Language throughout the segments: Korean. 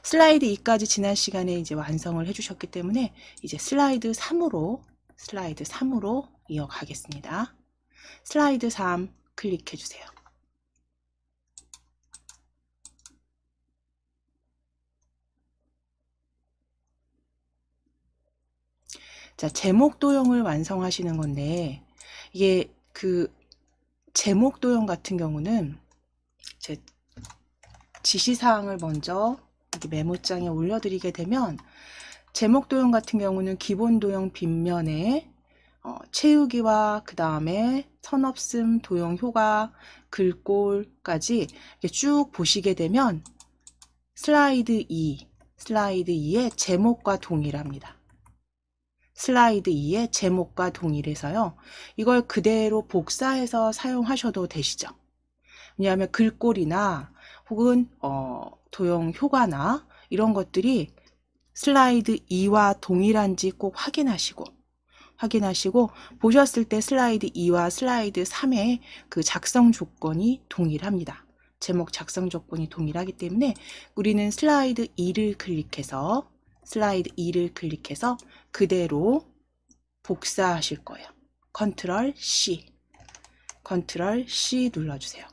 슬라이드 2까지 지난 시간에 이제 완성을 해주셨기 때문에 이제 슬라이드 3으로 이어가겠습니다. 슬라이드 3 클릭해 주세요. 자, 제목 도형을 완성하시는 건데, 이게 그 제목 도형 같은 경우는 제 지시사항을 먼저 여기 메모장에 올려드리게 되면, 제목 도형 같은 경우는 기본 도형 빗면에 채우기와 그 다음에 선없음, 도형 효과, 글꼴까지 쭉 보시게 되면 슬라이드 2의 제목과 동일합니다. 슬라이드 2의 제목과 동일해서요. 이걸 그대로 복사해서 사용하셔도 되시죠. 왜냐하면 글꼴이나 혹은 도형 효과나 이런 것들이 슬라이드 2와 동일한지 꼭 확인하시고 보셨을 때 슬라이드 2와 슬라이드 3의 그 작성 조건이 동일합니다. 제목 작성 조건이 동일하기 때문에 우리는 슬라이드 2를 클릭해서 그대로 복사하실 거예요. 컨트롤 C 눌러주세요.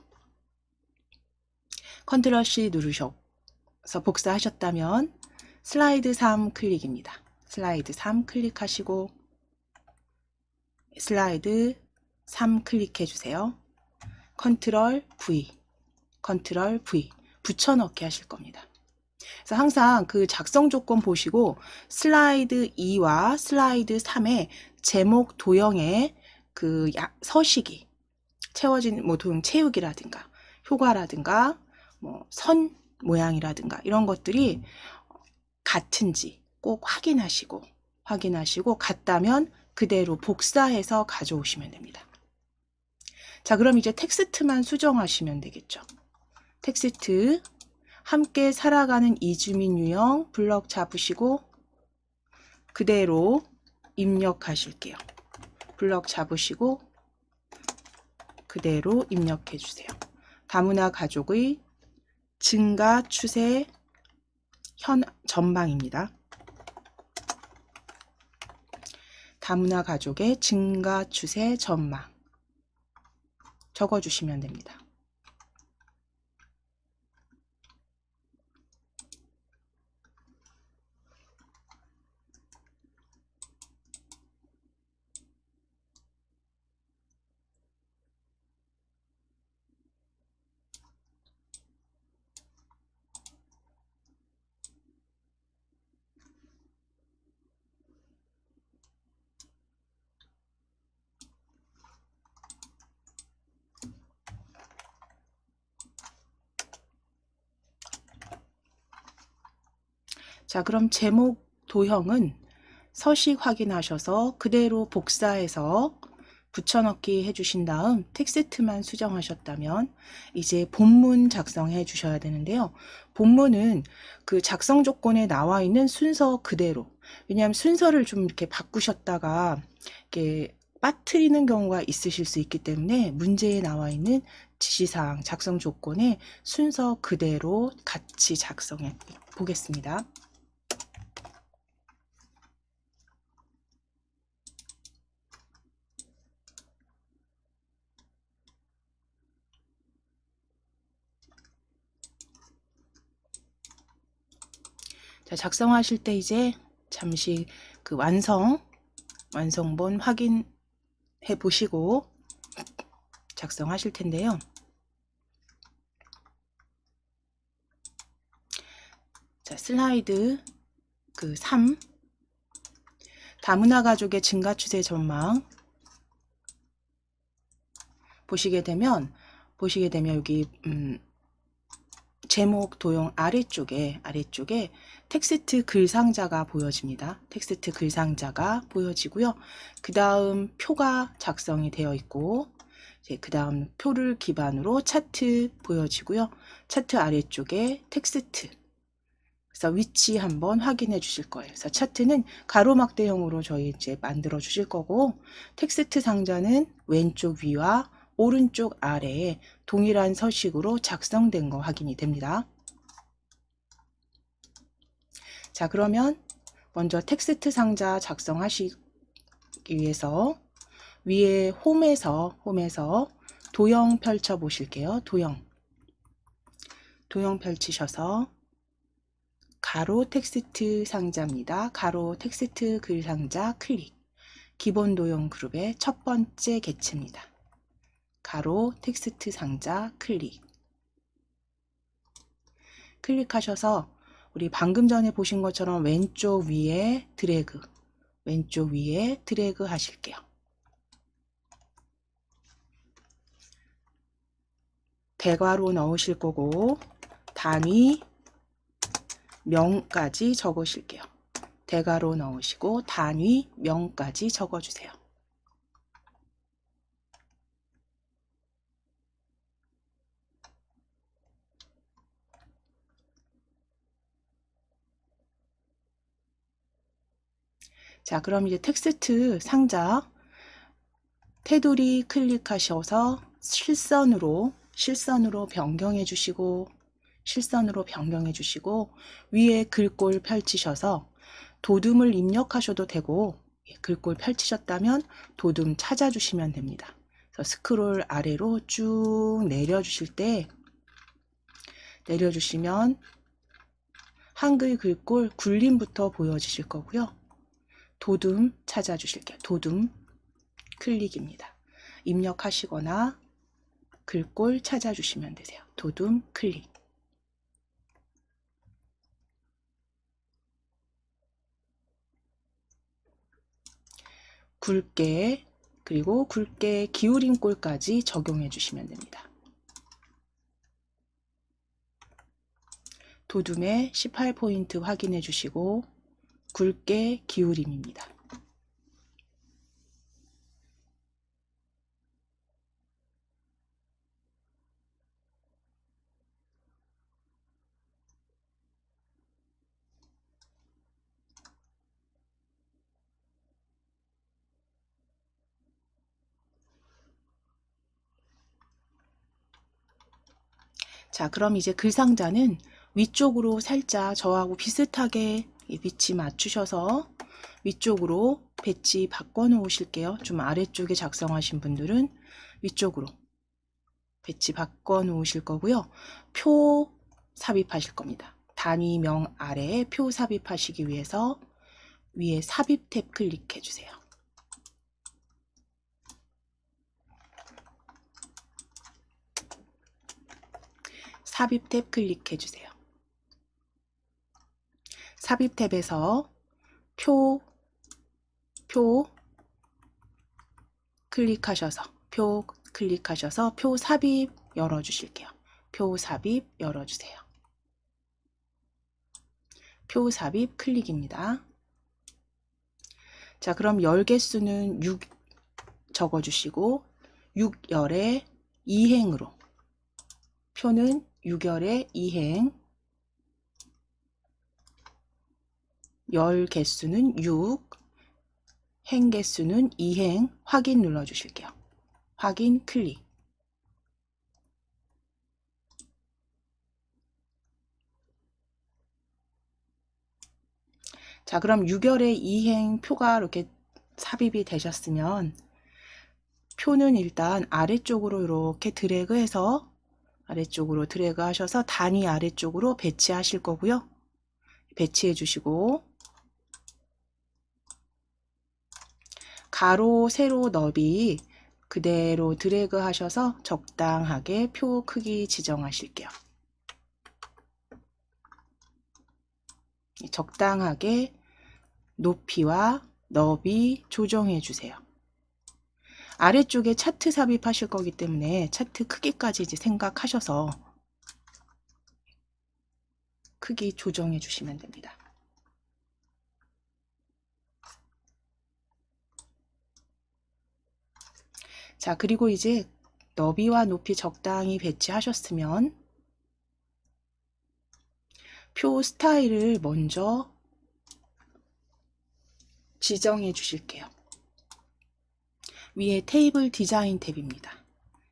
컨트롤 C 누르셔서 복사하셨다면 슬라이드 3 클릭입니다. 슬라이드 3 클릭하시고 슬라이드 3 클릭해 주세요. 컨트롤 V 붙여넣기 하실 겁니다. 그래서 항상 그 작성 조건 보시고 슬라이드 2와 슬라이드 3의 제목 도형의 그 서식이 채워진 뭐 도형 채우기라든가 효과라든가 뭐 선 모양이라든가 이런 것들이 같은지 꼭 확인하시고 같다면 그대로 복사해서 가져오시면 됩니다. 자, 그럼 이제 텍스트만 수정하시면 되겠죠. 텍스트 함께 살아가는 이주민 유형 블럭 잡으시고 그대로 입력하실게요. 블럭 잡으시고 그대로 입력해 주세요. 다문화 가족의 증가 추세 전망입니다. 다문화 가족의 증가 추세 전망 적어주시면 됩니다. 자, 그럼 제목 도형은 서식 확인하셔서 그대로 복사해서 붙여넣기 해주신 다음 텍스트만 수정하셨다면 이제 본문 작성해 주셔야 되는데요. 본문은 그 작성 조건에 나와 있는 순서 그대로, 왜냐하면 순서를 좀 이렇게 바꾸셨다가 이렇게 빠뜨리는 경우가 있으실 수 있기 때문에 문제에 나와 있는 지시사항 작성 조건에 순서 그대로 같이 작성해 보겠습니다. 자, 작성하실 때 이제 잠시 그 완성본 확인해 보시고 작성하실 텐데요. 자, 슬라이드 그 3 다문화 가족의 증가 추세 전망 보시게 되면 여기 제목 도형 아래쪽에 텍스트 글상자가 보여집니다. 텍스트 글상자가 보여지고요. 그 다음 표가 작성이 되어 있고 그 다음 표를 기반으로 차트 보여지고요. 차트 아래쪽에 텍스트, 그래서 위치 한번 확인해 주실 거예요. 그래서 차트는 가로막대형으로 저희 이제 만들어 주실 거고, 텍스트 상자는 왼쪽 위와 오른쪽 아래에 동일한 서식으로 작성된 거 확인이 됩니다. 자, 그러면 먼저 텍스트 상자 작성하시기 위해서 위에 홈에서 도형 펼쳐 보실게요. 도형 펼치셔서 가로 텍스트 상자입니다. 가로 텍스트 글 상자 클릭. 기본 도형 그룹의 첫 번째 개체입니다. 가로 텍스트 상자 클릭. 클릭하셔서 우리 방금 전에 보신 것처럼 왼쪽 위에 드래그 하실게요. 대괄호 넣으실 거고 단위 명까지 적으실게요. 대괄호 넣으시고 단위 명까지 적어주세요. 자, 그럼 이제 텍스트 상자 테두리 클릭하셔서 실선으로 변경해 주시고 위에 글꼴 펼치셔서 도둠을 입력하셔도 되고 글꼴 펼치셨다면 도둠 찾아주시면 됩니다. 그래서 스크롤 아래로 쭉 내려주시면 한글 글꼴 굴림부터 보여주실 거고요. 도둠 찾아주실게요. 도둠 클릭입니다. 입력하시거나 글꼴 찾아주시면 되세요. 도둠 클릭. 굵게 그리고 굵게 기울인 꼴까지 적용해 주시면 됩니다. 도둠의 18포인트 확인해 주시고 굵게 기울임입니다. 자, 그럼 이제 글 상자는 위쪽으로 살짝 저하고 비슷하게 위치 맞추셔서 위쪽으로 배치 바꿔 놓으실게요. 좀 아래쪽에 작성하신 분들은 위쪽으로 배치 바꿔 놓으실 거고요. 표 삽입하실 겁니다. 단위명 아래에 표 삽입하시기 위해서 위에 삽입 탭 클릭해 주세요. 삽입 탭 클릭해 주세요. 삽입 탭에서 표 클릭하셔서 표 삽입 열어 주실게요. 표 삽입 열어 주세요. 표 삽입 클릭입니다. 자, 그럼 열 개수는 6 적어 주시고 6열의 2행으로 표는 6열의 2행, 열 개수는 6, 행 개수는 2행 확인 눌러 주실게요. 확인 클릭. 자, 그럼 6열의 2행 표가 이렇게 삽입이 되셨으면 표는 일단 아래쪽으로 이렇게 드래그해서 아래쪽으로 드래그 하셔서 단위 아래쪽으로 배치하실 거고요. 배치해 주시고 가로 세로 너비 그대로 드래그 하셔서 적당하게 표 크기 지정하실게요. 적당하게 높이와 너비 조정해 주세요. 아래쪽에 차트 삽입하실 거기 때문에 차트 크기까지 이제 생각하셔서 크기 조정해 주시면 됩니다. 자, 그리고 이제 너비와 높이 적당히 배치하셨으면 표 스타일을 먼저 지정해 주실게요. 위에 테이블 디자인 탭입니다.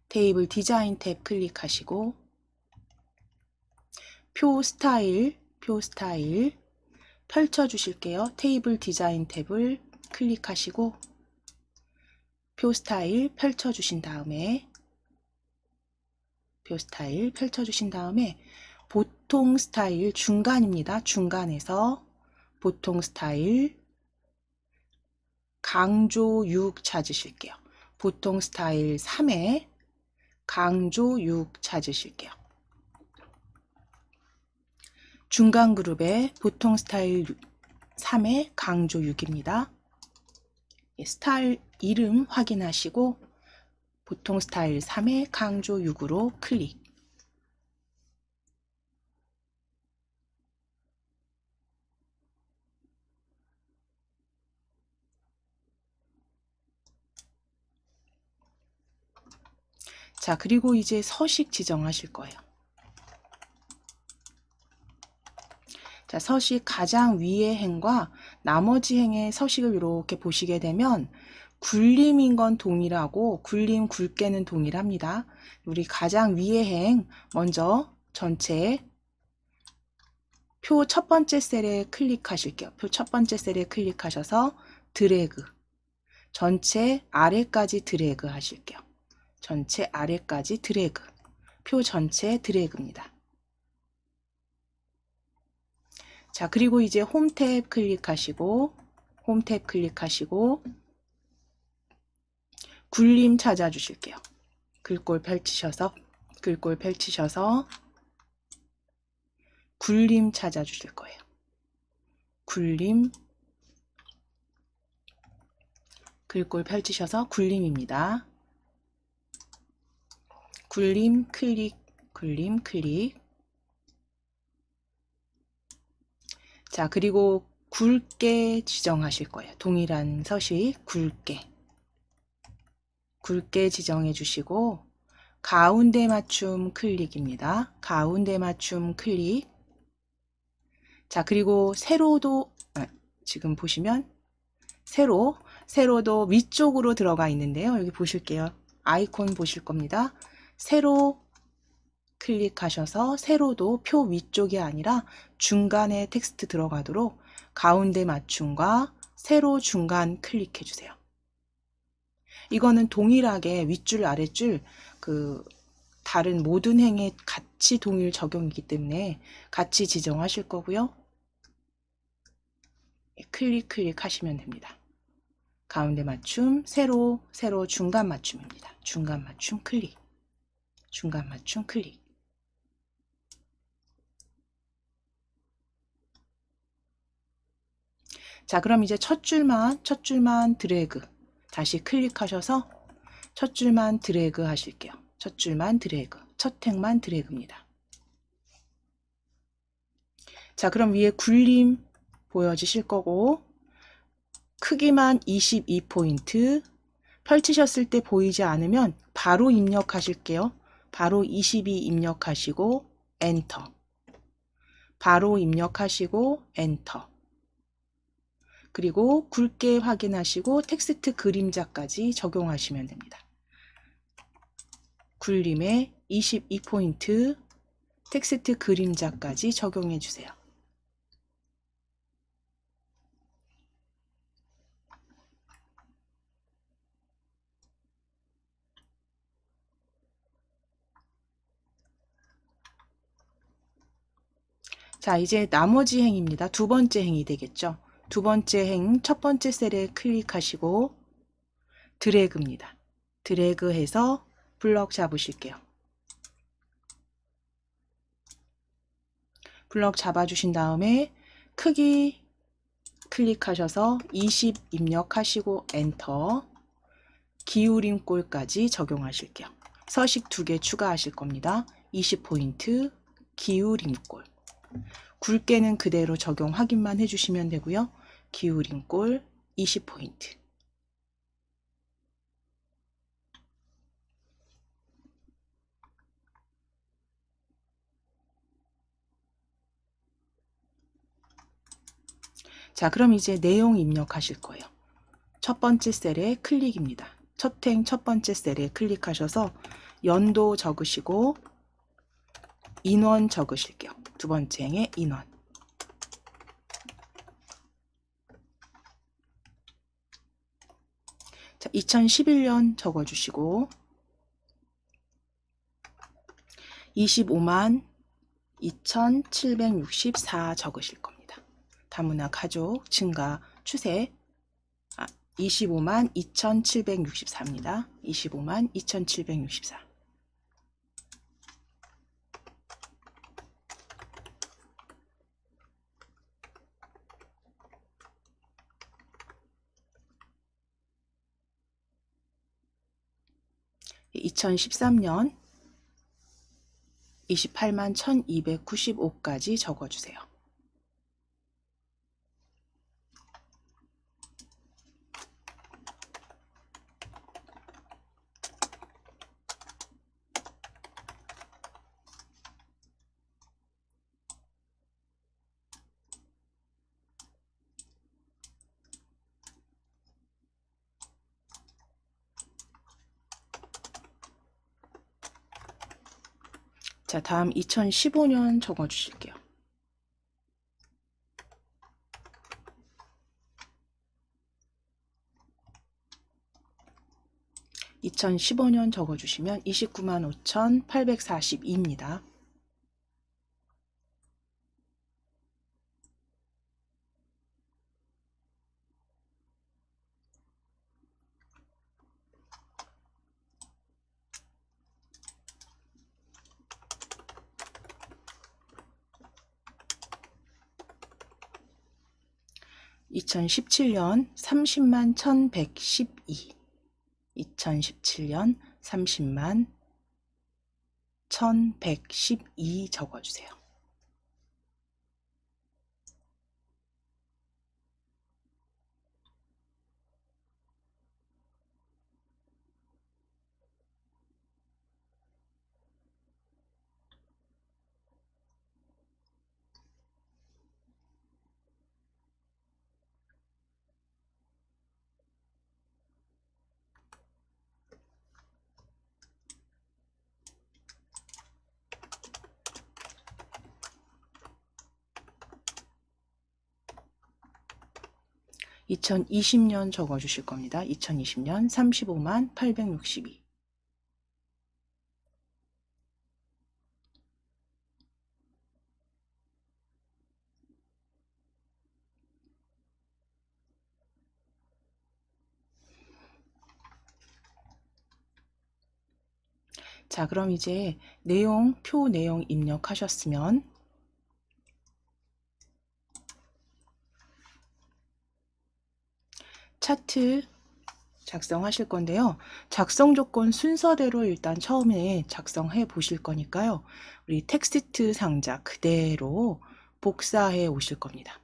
테이블 디자인 탭 클릭하시고 표 스타일 펼쳐 주실게요. 테이블 디자인 탭을 클릭하시고 표 스타일 펼쳐 주신 다음에 보통 스타일 중간입니다. 중간에서 보통 스타일 강조 6 찾으실게요. 보통 스타일 3에 강조 6 찾으실게요. 중간 그룹에 보통 스타일 3에 강조 6입니다. 스타일 이름 확인하시고 보통 스타일 3에 강조 6으로 클릭. 자, 그리고 이제 서식 지정하실 거예요. 자, 서식 가장 위의 행과 나머지 행의 서식을 이렇게 보시게 되면 굴림인 건 동일하고 굴림 굵게는 동일합니다. 우리 가장 위의 행 먼저 전체 표 첫 번째 셀에 클릭하실게요. 표 첫 번째 셀에 클릭하셔서 드래그, 전체 아래까지 드래그 하실게요. 전체 아래까지 드래그, 표 전체 드래그입니다. 자, 그리고 이제 홈 탭 클릭하시고 굴림 찾아주실게요. 글꼴 펼치셔서 굴림 찾아주실 거예요. 굴림, 글꼴 펼치셔서 굴림입니다. 굴림 클릭, 자, 그리고 굵게 지정하실 거예요. 동일한 서식 굵게 지정해 주시고 가운데 맞춤 클릭입니다. 가운데 맞춤 클릭. 자, 그리고 세로도 지금 보시면 세로도 위쪽으로 들어가 있는데요. 여기 보실게요. 아이콘 보실 겁니다. 세로 클릭하셔서 세로도 표 위쪽이 아니라 중간에 텍스트 들어가도록 가운데 맞춤과 세로 중간 클릭해 주세요. 이거는 동일하게 윗줄 아랫줄 다른 모든 행에 같이 동일 적용이기 때문에 같이 지정하실 거고요. 클릭 하시면 됩니다. 가운데 맞춤, 세로 중간 맞춤입니다. 중간 맞춤 클릭. 자, 그럼 이제 첫 줄만 드래그. 다시 클릭하셔서 첫 줄만 드래그 하실게요. 첫 줄만 드래그. 첫 행만 드래그입니다. 자, 그럼 위에 굴림 보여지실 거고 크기만 22포인트 펼치셨을 때 보이지 않으면 바로 입력하실게요. 바로 22 입력하시고 엔터. 바로 입력하시고 엔터. 그리고 굵게 확인하시고 텍스트 그림자까지 적용하시면 됩니다. 굴림에 22포인트 텍스트 그림자까지 적용해 주세요. 자, 이제 나머지 행입니다. 두 번째 행이 되겠죠. 두 번째 행 첫 번째 셀에 클릭하시고 드래그입니다. 드래그해서 블럭 잡으실게요. 블럭 잡아주신 다음에 크기 클릭하셔서 20 입력하시고 엔터. 기울임 꼴까지 적용하실게요. 서식 2개 추가하실 겁니다. 20포인트 기울임 꼴. 굵게는 그대로 적용 확인만 해주시면 되고요. 기울임 꼴 20포인트. 자, 그럼 이제 내용 입력하실 거예요. 첫 번째 셀에 클릭입니다. 첫 행 첫 번째 셀에 클릭하셔서 연도 적으시고 인원 적으실게요. 두 번째 행의 인원. 2011년 적어주시고 25만 2,764 적으실 겁니다. 다문화 가족 증가 추세 25만 2,764입니다. 25만 2,764. (2013년) 28만 1,295까지 적어주세요. 자, 다음 2015년 적어주실게요. 2015년 적어주시면 29만 5,842입니다. (2017년) 30만 1,112. 2017년 30만 1,112 적어주세요. (2020년) 적어주실 겁니다. 2020년 35만 862. 자, 그럼 이제 표 내용 입력하셨으면 차트 작성하실 건데요. 작성 조건 순서대로 일단 처음에 작성해 보실 거니까요. 우리 텍스트 상자 그대로 복사해 오실 겁니다.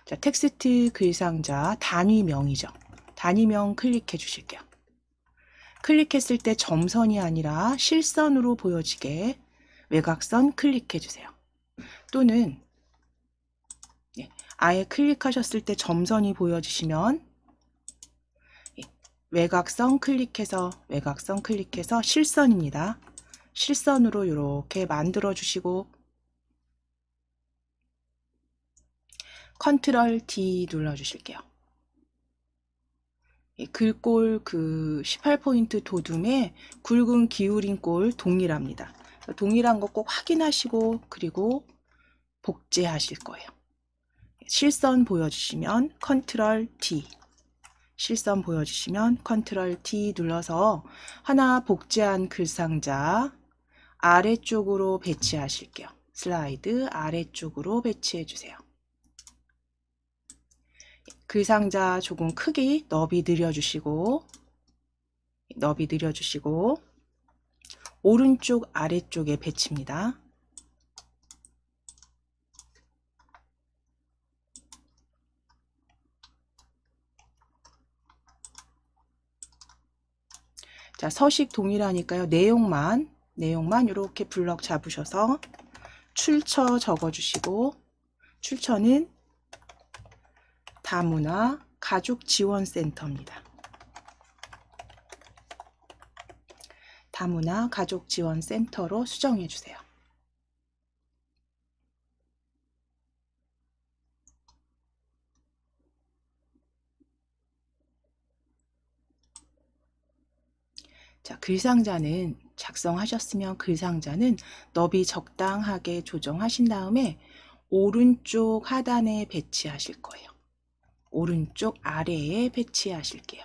자, 텍스트 글상자 단위명이죠. 단위명 클릭해 주실게요. 클릭했을 때 점선이 아니라 실선으로 보여지게 외곽선 클릭해 주세요. 또는 아예 클릭하셨을 때 점선이 보여지시면 외곽선 클릭해서 실선입니다. 실선으로 이렇게 만들어 주시고 컨트롤 D 눌러 주실게요. 글꼴 그 18포인트 도둠에 굵은 기울인 꼴 동일합니다. 동일한 거 꼭 확인하시고 그리고 복제하실 거예요. 실선 보여주시면 컨트롤 D, 실선 보여주시면 컨트롤 D 눌러서 하나 복제한 글상자 아래쪽으로 배치하실게요. 슬라이드 아래쪽으로 배치해 주세요. 글상자 조금 크기 너비 늘려주시고 오른쪽 아래쪽에 배치입니다. 자, 서식 동일하니까요. 내용만 이렇게 블럭 잡으셔서 출처 적어주시고, 출처는 다문화 가족지원센터입니다. 다문화 가족지원센터로 수정해 주세요. 자, 글상자는 작성하셨으면 글상자는 너비 적당하게 조정하신 다음에 오른쪽 하단에 배치하실 거예요. 오른쪽 아래에 배치하실게요.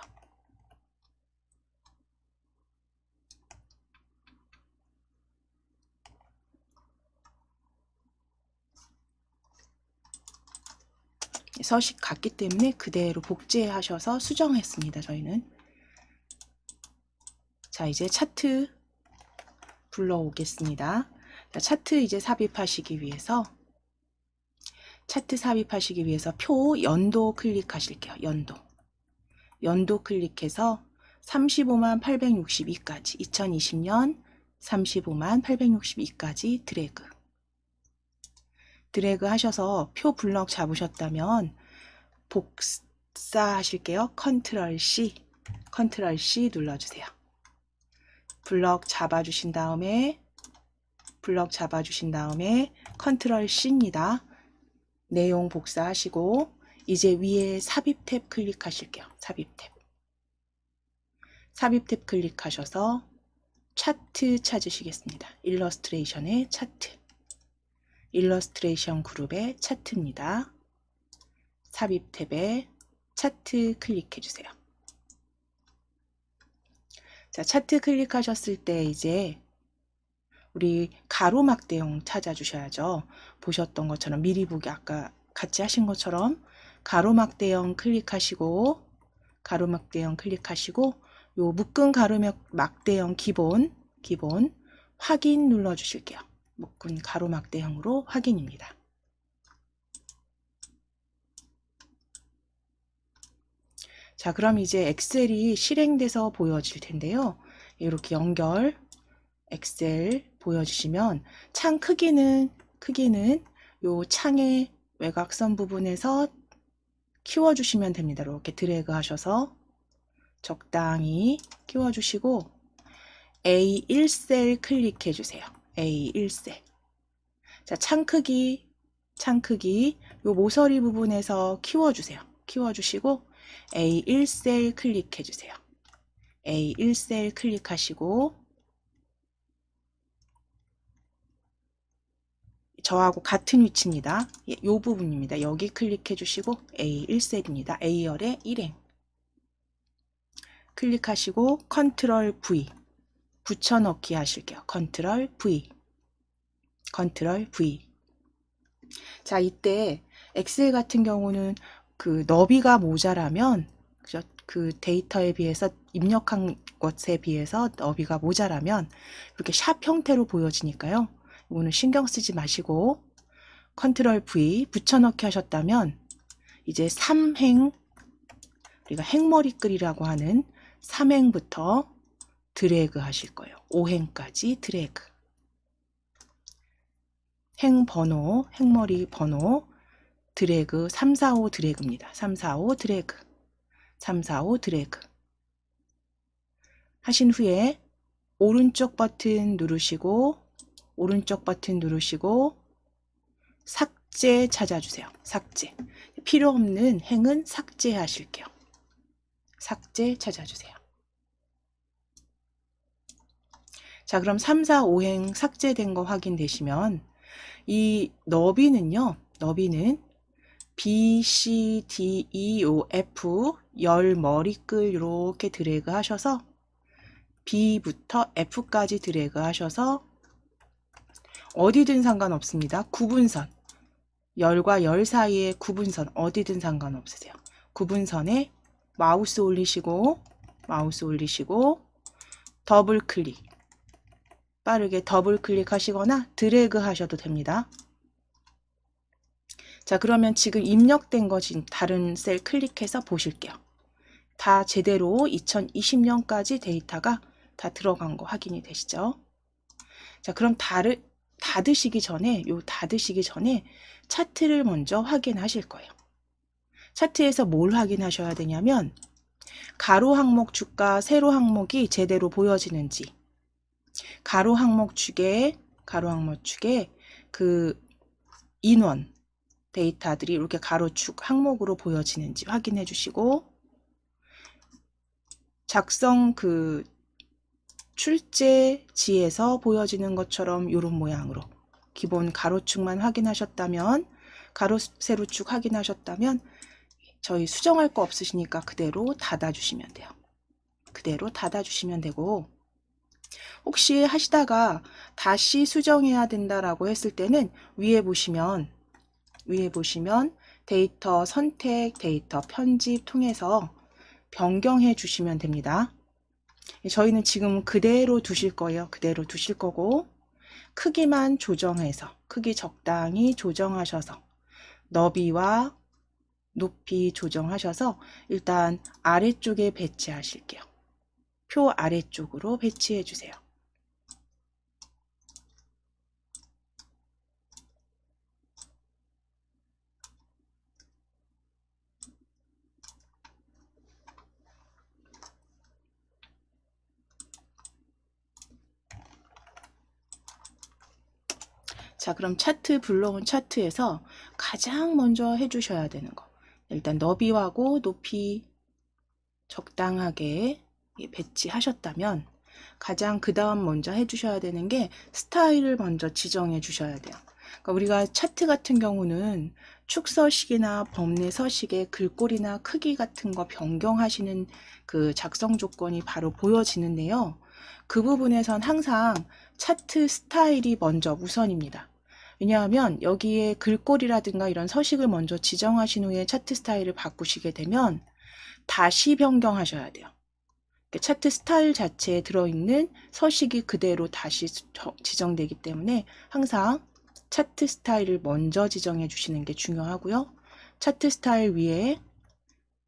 서식 같기 때문에 그대로 복제하셔서 수정했습니다. 저희는. 자, 이제 차트 불러오겠습니다. 자, 차트 이제 삽입하시기 위해서 표 연도 클릭하실게요. 연도 클릭해서 35만 862까지 2020년 35만 862까지 드래그 하셔서 표 블럭 잡으셨다면 복사하실게요. 컨트롤 C 눌러주세요. 블럭 잡아주신 다음에 컨트롤 C입니다. 내용 복사하시고 이제 위에 삽입 탭 클릭하실게요. 삽입 탭 클릭하셔서 차트 찾으시겠습니다. 일러스트레이션의 차트. 일러스트레이션 그룹의 차트입니다. 삽입 탭에 차트 클릭해 주세요. 자, 차트 클릭하셨을 때 이제 우리 가로막대형 찾아주셔야죠. 보셨던 것처럼 미리 보기 아까 같이 하신 것처럼 가로막대형 클릭하시고 요 묶은 가로막대형 기본 확인 눌러주실게요. 묶은 가로막대형으로 확인입니다. 자, 그럼 이제 엑셀이 실행돼서 보여질 텐데요. 이렇게 연결 엑셀 보여주시면 창 크기는 요 창의 외곽선 부분에서 키워주시면 됩니다. 이렇게 드래그 하셔서 적당히 키워주시고 A1셀 클릭해 주세요. A1셀. 자, 창 크기 요 모서리 부분에서 키워주세요. 키워주시고 A1셀 클릭해 주세요. A1셀 클릭하시고 저하고 같은 위치입니다. 요 부분입니다. 여기 클릭해 주시고 A1셀입니다. A열의 1행 클릭하시고 컨트롤 V 붙여넣기 하실게요. 컨트롤 V. 자, 이때 엑셀 같은 경우는 그 너비가 모자라면 그 데이터에 비해서 입력한 것에 비해서 너비가 모자라면 이렇게 샵 형태로 보여지니까요. 이거는 신경 쓰지 마시고 컨트롤 V 붙여넣기 하셨다면 이제 3행 우리가 행머리글이라고 하는 3행부터 드래그 하실 거예요. 5행까지 드래그. 행머리 번호 드래그 345 드래그입니다. 345 드래그 하신 후에 오른쪽 버튼 누르시고 삭제 찾아주세요. 삭제. 필요 없는 행은 삭제하실게요. 삭제 찾아주세요. 자, 그럼 3, 4, 5행 삭제된 거 확인되시면 이 너비는 B, C, D, E, O, F 열 머리글 이렇게 드래그 하셔서 B부터 F까지 드래그 하셔서 어디든 상관없습니다. 구분선 열과 열 사이의 구분선 어디든 상관없으세요. 구분선에 마우스 올리시고 더블 클릭 빠르게 더블 클릭하시거나 드래그 하셔도 됩니다. 자, 그러면 지금 입력된 거 지금 다른 셀 클릭해서 보실게요. 다 제대로 2020년까지 데이터가 다 들어간 거 확인이 되시죠? 자, 그럼 닫으시기 전에 차트를 먼저 확인하실 거예요. 차트에서 뭘 확인하셔야 되냐면 가로 항목 축과 세로 항목이 제대로 보여지는지 가로 항목 축에 그 인원 데이터들이 이렇게 가로축 항목으로 보여지는지 확인해 주시고 작성 그 출제지에서 보여지는 것처럼 이런 모양으로 기본 가로축만 확인하셨다면, 가로 세로축 확인하셨다면 저희 수정할 거 없으시니까 그대로 닫아주시면 돼요. 그대로 닫아주시면 되고, 혹시 하시다가 다시 수정해야 된다라고 했을 때는 위에 보시면 데이터 선택, 데이터 편집 통해서 변경해 주시면 됩니다. 저희는 지금 그대로 두실 거예요. 그대로 두실 거고, 크기만 조정해서, 크기 적당히 조정하셔서, 너비와 높이 조정하셔서 일단 아래쪽에 배치하실게요. 표 아래쪽으로 배치해 주세요. 자, 그럼 차트, 불러온 차트에서 가장 먼저 해주셔야 되는 거. 일단 너비하고 높이 적당하게 배치하셨다면 가장 그 다음 먼저 해주셔야 되는 게 스타일을 먼저 지정해 주셔야 돼요. 그러니까 우리가 차트 같은 경우는 축서식이나 범례 서식의 글꼴이나 크기 같은 거 변경하시는 그 작성 조건이 바로 보여지는데요. 그 부분에선 항상 차트 스타일이 먼저 우선입니다. 왜냐하면 여기에 글꼴이라든가 이런 서식을 먼저 지정하신 후에 차트 스타일을 바꾸시게 되면 다시 변경하셔야 돼요. 차트 스타일 자체에 들어있는 서식이 그대로 다시 지정되기 때문에 항상 차트 스타일을 먼저 지정해 주시는 게 중요하고요. 차트 스타일 위에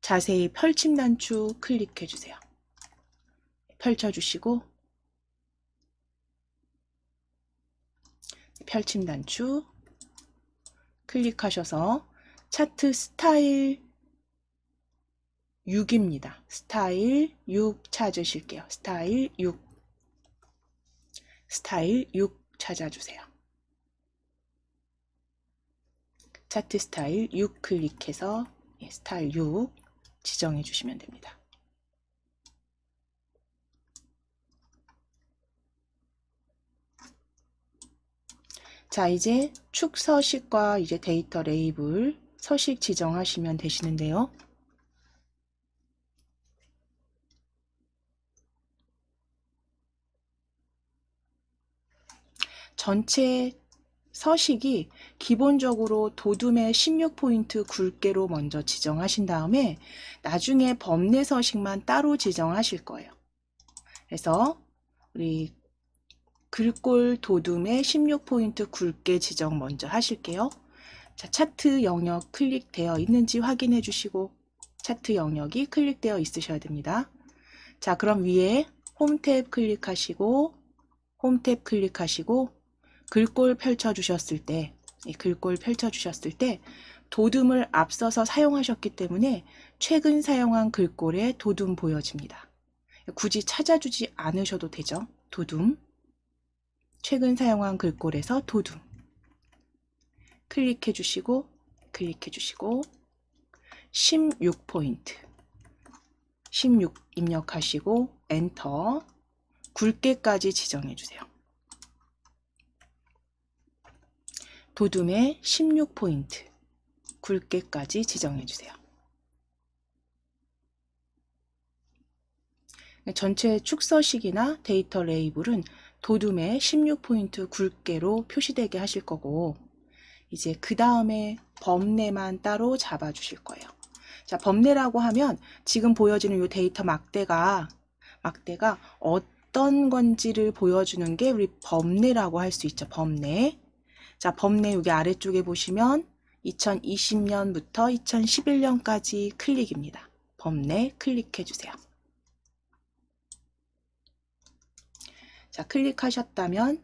자세히 펼침 단축 클릭해 주세요. 펼쳐주시고 펼침 단축 클릭하셔서 차트 스타일 6입니다. 스타일 6 찾으실게요. 스타일 6. 스타일 6 찾아주세요. 차트 스타일 6 클릭해서 스타일 6 지정해 주시면 됩니다. 자, 이제 축 서식과 이제 데이터 레이블 서식 지정하시면 되시는데요. 전체 서식이 기본적으로 도둠의 16포인트 굵게로 먼저 지정하신 다음에 나중에 범례 서식만 따로 지정하실 거예요. 그래서 우리 글꼴 도둠의 16포인트 굵게 지정 먼저 하실게요. 자, 차트 영역 클릭되어 있는지 확인해 주시고 차트 영역이 클릭되어 있으셔야 됩니다. 자, 그럼 위에 홈 탭 클릭하시고 글꼴 펼쳐주셨을 때, 글꼴 펼쳐주셨을 때 도둠을 앞서서 사용하셨기 때문에 최근 사용한 글꼴에 도둠 보여집니다. 굳이 찾아주지 않으셔도 되죠. 도둠, 최근 사용한 글꼴에서 도둠 클릭해 주시고 16포인트 16 입력하시고 엔터, 굵게까지 지정해 주세요. 도둠의 16포인트 굵게까지 지정해 주세요. 전체 축서식이나 데이터 레이블은 도둠의 16포인트 굵게로 표시되게 하실 거고, 이제 그 다음에 범례만 따로 잡아 주실 거예요. 자, 범례라고 하면 지금 보여지는 이 데이터 막대가 어떤 건지를 보여주는 게 우리 범례라고 할 수 있죠. 범례. 자, 범례 여기 아래쪽에 보시면 2020년부터 2011년까지 클릭입니다. 범례 클릭해 주세요. 자, 클릭하셨다면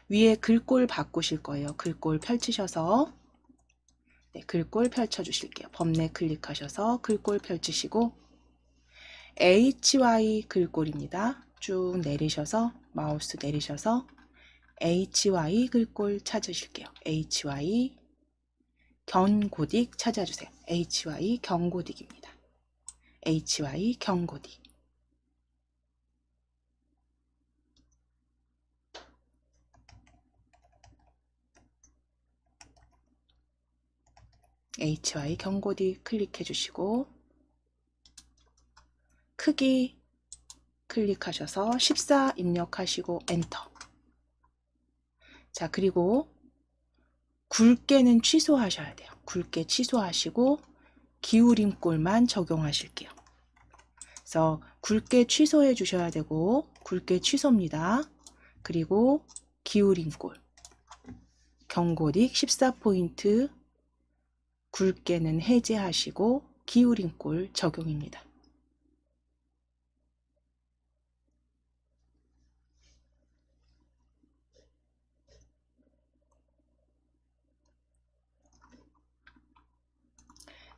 위에 글꼴 바꾸실 거예요. 글꼴 펼치셔서 글꼴 펼쳐 주실게요. 범례 클릭하셔서 글꼴 펼치시고 HY 글꼴입니다. 쭉 내리셔서 마우스 내리셔서 HY 글꼴 찾으실게요. HY 견고딕 찾아주세요. HY 견고딕입니다. HY 견고딕. HY 경고딕 클릭해 주시고 크기 클릭하셔서 14 입력하시고 엔터. 자, 그리고 굵게는 취소하셔야 돼요. 굵게 취소하시고 기울임꼴만 적용하실게요. 그래서 굵게 취소해 주셔야 되고 굵게 취소입니다. 그리고 기울임꼴 경고딕 14포인트 굵게는 해제하시고 기울임꼴 적용입니다.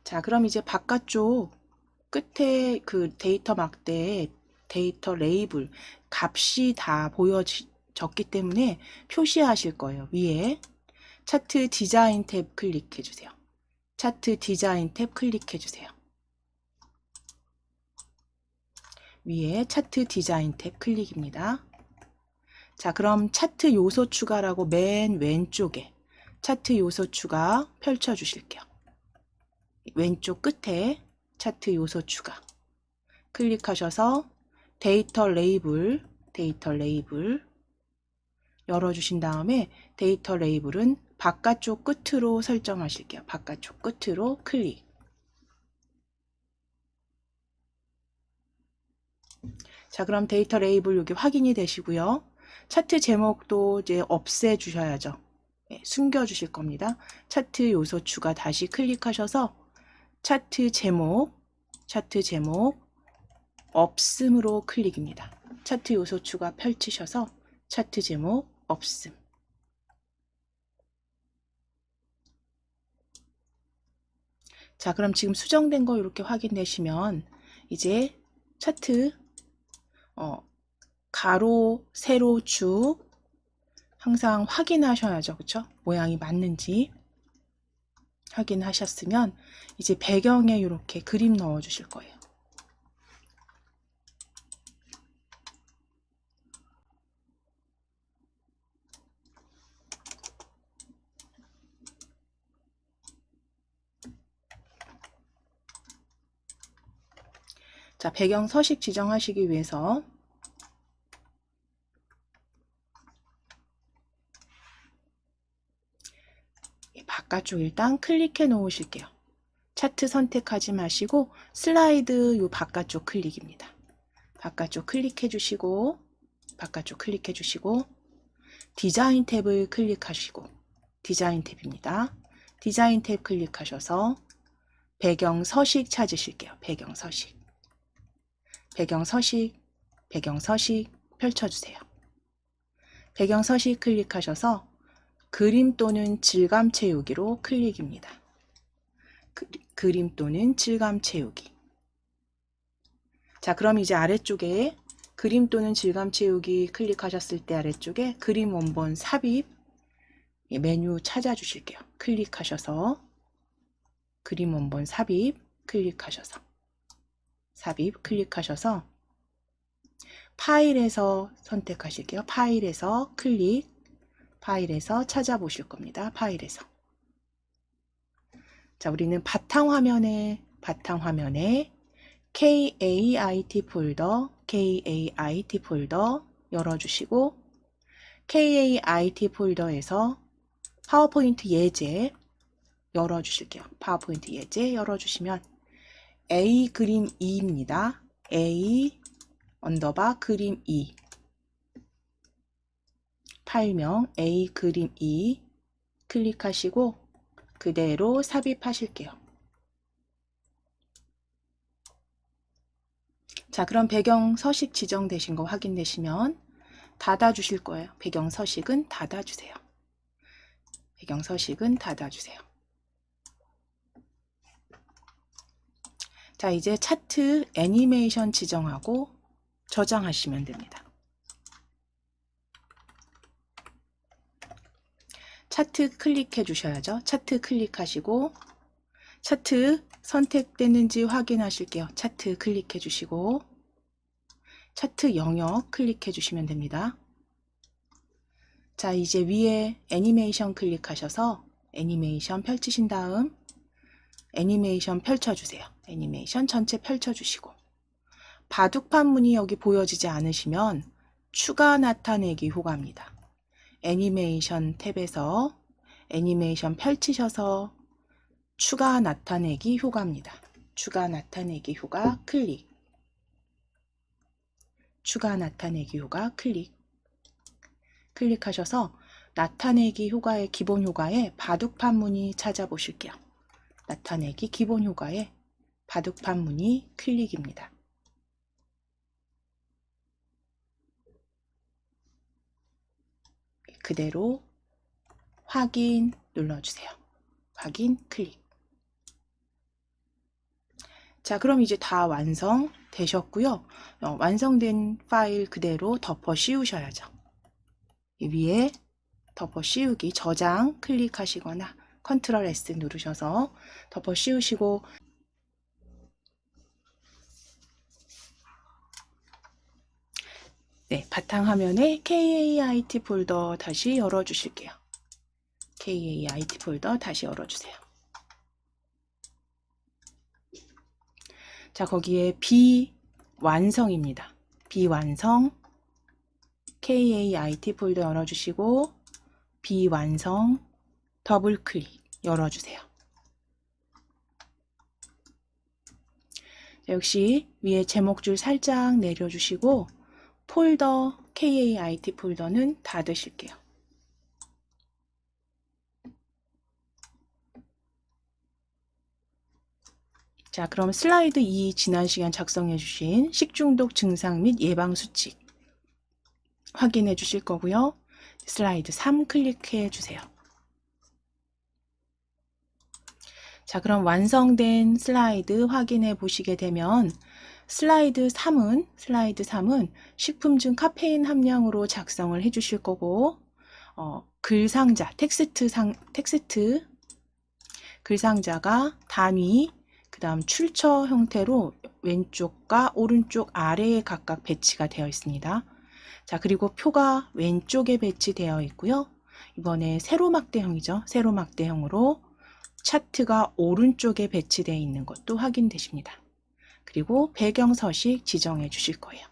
자, 그럼 이제 바깥쪽 끝에 그 데이터 막대에 데이터 레이블 값이 다 보여졌기 때문에 표시하실 거예요. 위에 차트 디자인 탭 클릭해 주세요. 차트 디자인 탭 클릭해 주세요. 위에 차트 디자인 탭 클릭입니다. 자, 그럼 차트 요소 추가라고 맨 왼쪽에 차트 요소 추가 펼쳐 주실게요. 왼쪽 끝에 차트 요소 추가 클릭하셔서 데이터 레이블 열어주신 다음에 데이터 레이블은 바깥쪽 끝으로 설정하실게요. 바깥쪽 끝으로 클릭. 자, 그럼 데이터 레이블 여기 확인이 되시고요. 차트 제목도 이제 없애 주셔야죠. 네, 숨겨 주실 겁니다. 차트 요소 추가 다시 클릭하셔서 차트 제목 없음으로 클릭입니다. 차트 요소 추가 펼치셔서 차트 제목 없음. 자, 그럼 지금 수정된 거 이렇게 확인되시면 이제 차트 가로, 세로, 쭉 항상 확인하셔야죠. 그쵸? 모양이 맞는지 확인하셨으면 이제 배경에 이렇게 그림 넣어 주실 거예요. 자, 배경 서식 지정하시기 위해서 바깥쪽 일단 클릭해 놓으실게요. 차트 선택하지 마시고 슬라이드 요 바깥쪽 클릭입니다. 바깥쪽 클릭해 주시고 디자인 탭을 클릭하시고 디자인 탭입니다. 디자인 탭 클릭하셔서 배경 서식 찾으실게요. 배경 서식 펼쳐주세요. 배경 서식 클릭하셔서 그림 또는 질감 채우기로 클릭입니다. 그림 또는 질감 채우기. 자, 그럼 이제 아래쪽에 그림 또는 질감 채우기 클릭하셨을 때 아래쪽에 그림 원본 삽입 메뉴 찾아주실게요. 클릭하셔서 그림 원본 삽입 클릭하셔서 파일에서 선택하실게요. 파일에서 파일에서 찾아보실 겁니다. 파일에서. 자, 우리는 바탕화면에 KAIT 폴더 열어주시고 KAIT 폴더에서 파워포인트 예제 열어주실게요. 파워포인트 예제 열어주시면 A 그림 2입니다. A 언더바 그림 2 파일명 A 그림 2 클릭하시고 그대로 삽입하실게요. 자, 그럼 배경 서식 지정되신 거 확인되시면 닫아 주실 거예요. 배경 서식은 닫아 주세요. 자, 이제 차트 애니메이션 지정하고 저장하시면 됩니다. 차트 클릭해 주셔야죠. 차트 클릭하시고 차트 선택됐는지 확인하실게요. 차트 클릭해 주시고 차트 영역 클릭해 주시면 됩니다. 자, 이제 위에 애니메이션 클릭하셔서 애니메이션 펼치신 다음 애니메이션 펼쳐주세요. 애니메이션 전체 펼쳐주시고, 바둑판 문이 여기 보여지지 않으시면 추가 나타내기 효과입니다. 애니메이션 탭에서 애니메이션 펼치셔서 추가 나타내기 효과입니다. 추가 나타내기 효과 클릭. 추가 나타내기 효과 클릭. 클릭하셔서 나타내기 효과의 기본 효과에 바둑판 무늬 찾아보실게요. 나타내기 기본 효과에 바둑판 무늬 클릭입니다. 그대로 확인 눌러주세요. 확인 클릭. 자, 그럼 이제 다 완성되셨고요. 완성된 파일 그대로 덮어 씌우셔야죠. 위에 덮어 씌우기 저장 클릭하시거나 컨트롤 S 누르셔서 덮어 씌우시고, 네, 바탕화면에 KAIT 폴더 다시 열어주실게요. KAIT 폴더 다시 열어주세요. 자, 거기에 비완성입니다. 비완성 KAIT 폴더 열어주시고, 비완성 더블 클릭 열어주세요. 자, 역시 위에 제목줄 살짝 내려주시고 폴더 KAIT 폴더는 닫으실게요. 자, 그럼 슬라이드 2 지난 시간 작성해 주신 식중독 증상 및 예방 수칙 확인해 주실 거고요. 슬라이드 3 클릭해 주세요. 자, 그럼 완성된 슬라이드 확인해 보시게 되면 슬라이드 3은 식품 중 카페인 함량으로 작성을 해 주실 거고, 글상자, 텍스트 글상자가 단위, 그 다음 출처 형태로 왼쪽과 오른쪽 아래에 각각 배치가 되어 있습니다. 자, 그리고 표가 왼쪽에 배치되어 있고요. 이번에 세로막대형이죠. 세로막대형으로 차트가 오른쪽에 배치되어 있는 것도 확인되십니다. 그리고 배경 서식 지정해 주실 거예요.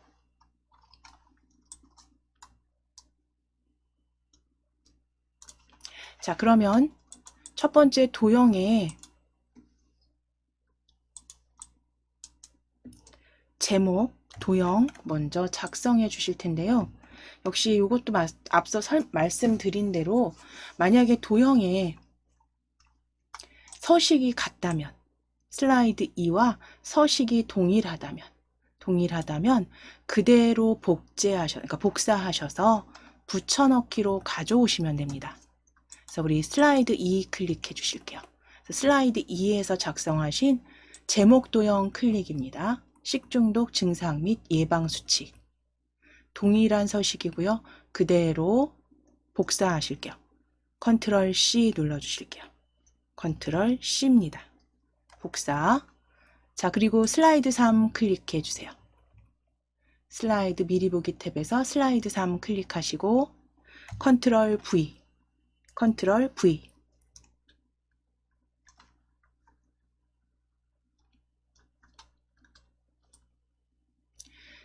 자, 그러면 첫 번째 도형에 제목, 도형 먼저 작성해 주실 텐데요. 역시 이것도 앞서 말씀드린 대로 만약에 도형에 서식이 같다면, 슬라이드 2와 서식이 동일하다면 그대로 복사하셔서 붙여넣기로 가져오시면 됩니다. 그래서 우리 슬라이드 2 클릭해 주실게요. 슬라이드 2에서 작성하신 제목 도형 클릭입니다. 식중독 증상 및 예방 수칙. 동일한 서식이고요. 그대로 복사하실게요. 컨트롤 C 눌러주실게요. 컨트롤 C입니다. 복사. 자, 그리고 슬라이드 3 클릭해 주세요. 슬라이드 미리 보기 탭에서 슬라이드 3 클릭하시고 컨트롤 V. 컨트롤 V.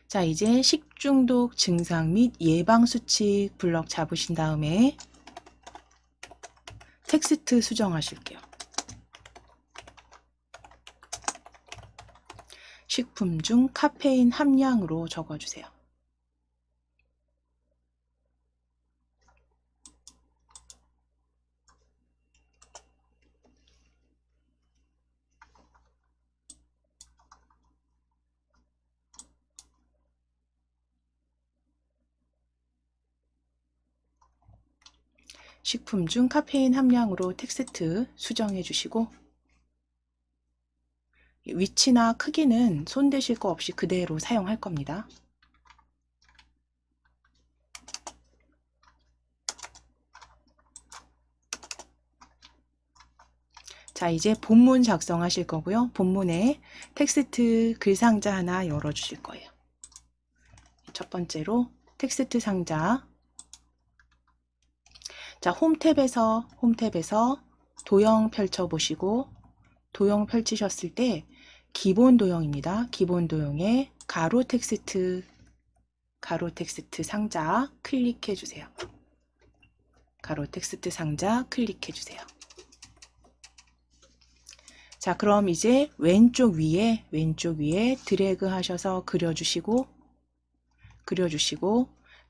자, 이제 식중독 증상 및 예방 수칙 블럭 잡으신 다음에 텍스트 수정하실게요. 식품 중 카페인 함량으로 적어주세요. 식품 중 카페인 함량으로 텍스트 수정해 주시고, 위치나 크기는 손대실 거 없이 그대로 사용할 겁니다. 자, 이제 본문 작성하실 거고요. 본문에 텍스트 글상자 하나 열어 주실 거예요. 첫 번째로 텍스트 상자. 자, 홈 탭에서 도형 펼쳐 보시고 도형 펼치셨을 때 기본 도형입니다. 기본 도형에 가로 텍스트 상자 클릭해 주세요. 가로 텍스트 상자 클릭해 주세요. 자, 그럼 이제 왼쪽 위에 드래그 하셔서 그려주시고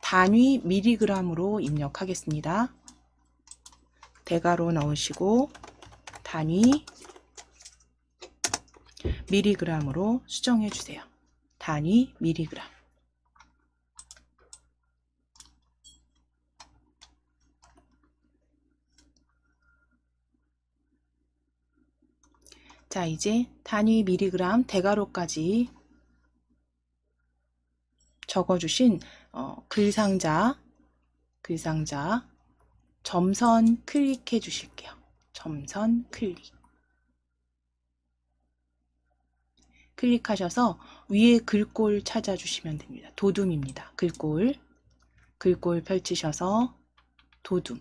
단위 미리그램으로 입력하겠습니다. 대괄호 넣으시고 단위 미리그램으로 수정해 주세요. 단위 미리그램. 자, 이제 단위 미리그램 대괄호까지 적어주신 글상자 점선 클릭해 주실게요. 점선 클릭하셔서 위에 글꼴 찾아주시면 됩니다. 도둠입니다. 글꼴 펼치셔서 도둠.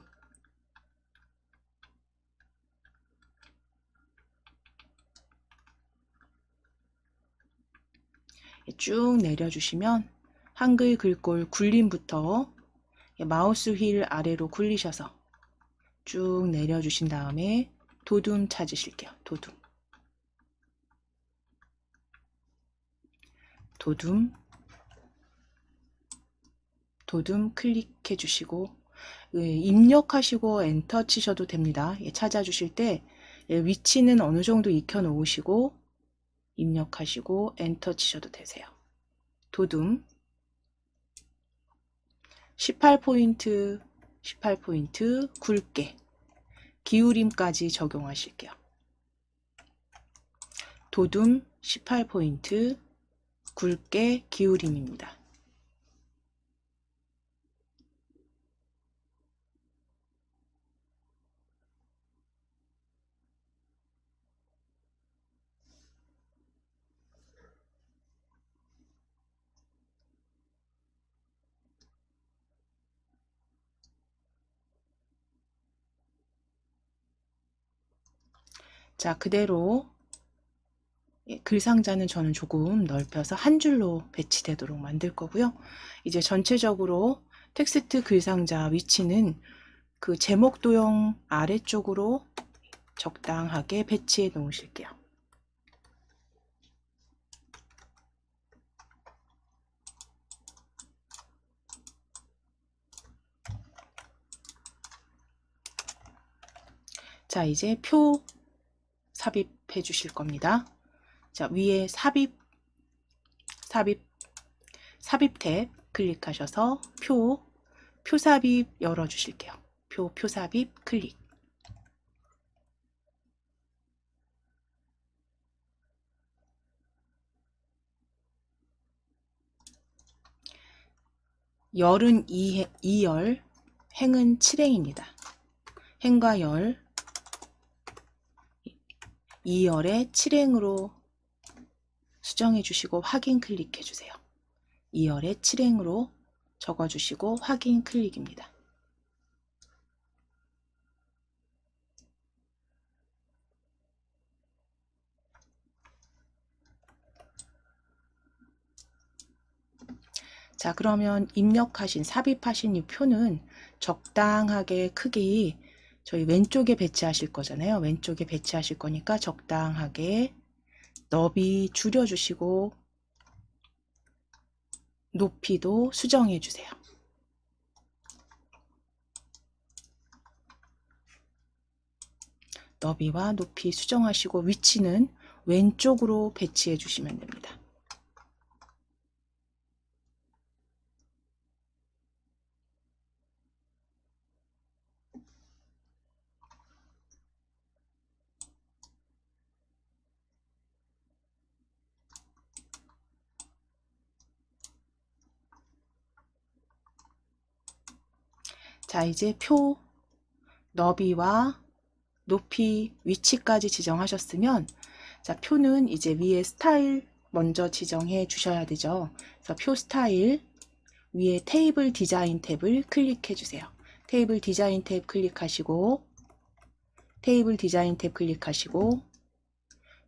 쭉 내려주시면 한글 글꼴 굴림부터 마우스 휠 아래로 굴리셔서 쭉 내려주신 다음에 도둠 찾으실게요. 도둠 클릭해 주시고 입력하시고 엔터 치셔도 됩니다. 찾아주실 때 위치는 어느 정도 익혀 놓으시고 입력하시고 엔터 치셔도 되세요. 도둠 18포인트 굵게 기울임까지 적용하실게요. 도둠 18포인트 굵게 기울임입니다. 자, 그대로 글상자는 저는 조금 넓혀서 한 줄로 배치되도록 만들 거고요. 이제 전체적으로 텍스트 글상자 위치는 그 제목 도형 아래쪽으로 적당하게 배치해 놓으실게요. 자, 이제 표 삽입해 주실 겁니다. 자, 위에 삽입 탭 클릭하셔서 표 삽입 열어 주실게요. 표 삽입 클릭. 열은 2열, 행은 7행입니다. 행과 열 2열에 7행으로 수정해 주시고 확인 클릭해 주세요. 2열에 7행으로 적어 주시고 확인 클릭입니다. 자, 그러면 입력하신 삽입하신 이 표는 적당하게 크기 저희 왼쪽에 배치하실 거잖아요. 왼쪽에 배치하실 거니까 적당하게 너비 줄여주시고 높이도 수정해 주세요. 너비와 높이 수정하시고 위치는 왼쪽으로 배치해 주시면 됩니다. 자, 이제 표 너비와 높이 위치까지 지정하셨으면 자, 표는 이제 위에 스타일 먼저 지정해 주셔야 되죠. 그래서 표 스타일 위에 테이블 디자인 탭을 클릭해 주세요. 테이블 디자인 탭 클릭하시고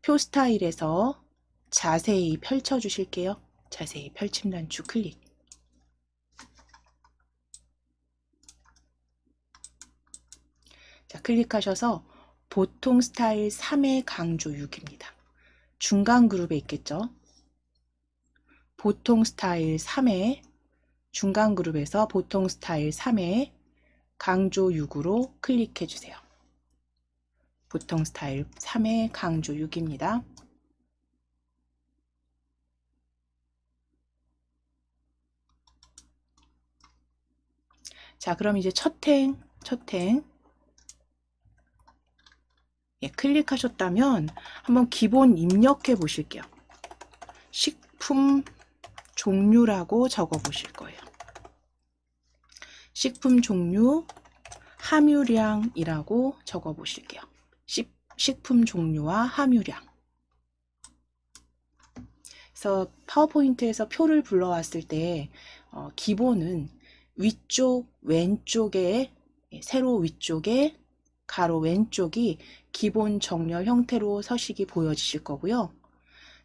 표 스타일에서 자세히 펼쳐 주실게요. 자세히 펼침 단추 클릭. 자, 클릭하셔서 보통 스타일 3의 강조 6입니다. 중간 그룹에 있겠죠. 보통 스타일 3의 중간 그룹에서 보통 스타일 3의 강조 6으로 클릭해 주세요. 보통 스타일 3의 강조 6입니다. 자, 그럼 이제 첫 행 예, 클릭하셨다면 한번 기본 입력해 보실게요. 식품 종류라고 적어 보실 거예요. 식품 종류 함유량이라고 적어 보실게요. 식품 종류와 함유량. 그래서 파워포인트에서 표를 불러왔을 때 기본은 위쪽 왼쪽에 세로 위쪽에 가로 왼쪽이 기본 정렬 형태로 서식이 보여지실 거고요.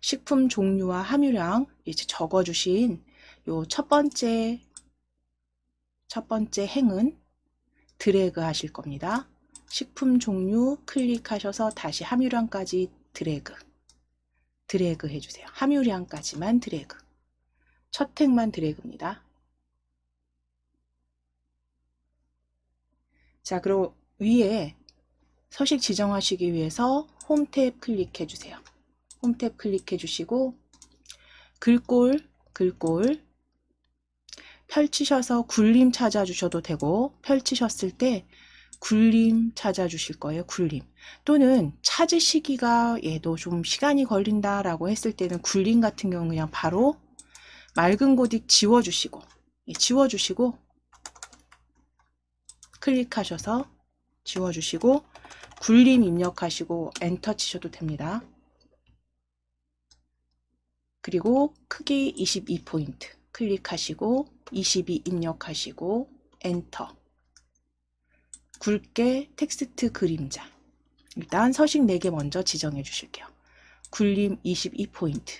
식품 종류와 함유량 이제 적어주신 요 첫 번째 행은 드래그 하실 겁니다. 식품 종류 클릭하셔서 다시 함유량까지 드래그 해주세요. 함유량까지만 드래그. 첫 행만 드래그입니다. 자, 그리고 위에 서식 지정하시기 위해서 홈 탭 클릭해 주세요. 홈 탭 클릭해 주시고 글꼴 펼치셔서 굴림 찾아주셔도 되고 펼치셨을 때 굴림 찾아주실 거예요. 굴림. 또는 찾으시기가 얘도 좀 시간이 걸린다라고 했을 때는 굴림 같은 경우는 그냥 바로 맑은 고딕 지워주시고 클릭하셔서 지워주시고 굴림 입력하시고 엔터 치셔도 됩니다. 그리고 크기 22포인트 클릭하시고 22 입력하시고 엔터. 굵게 텍스트 그림자. 일단 서식 4개 먼저 지정해 주실게요. 굴림 22포인트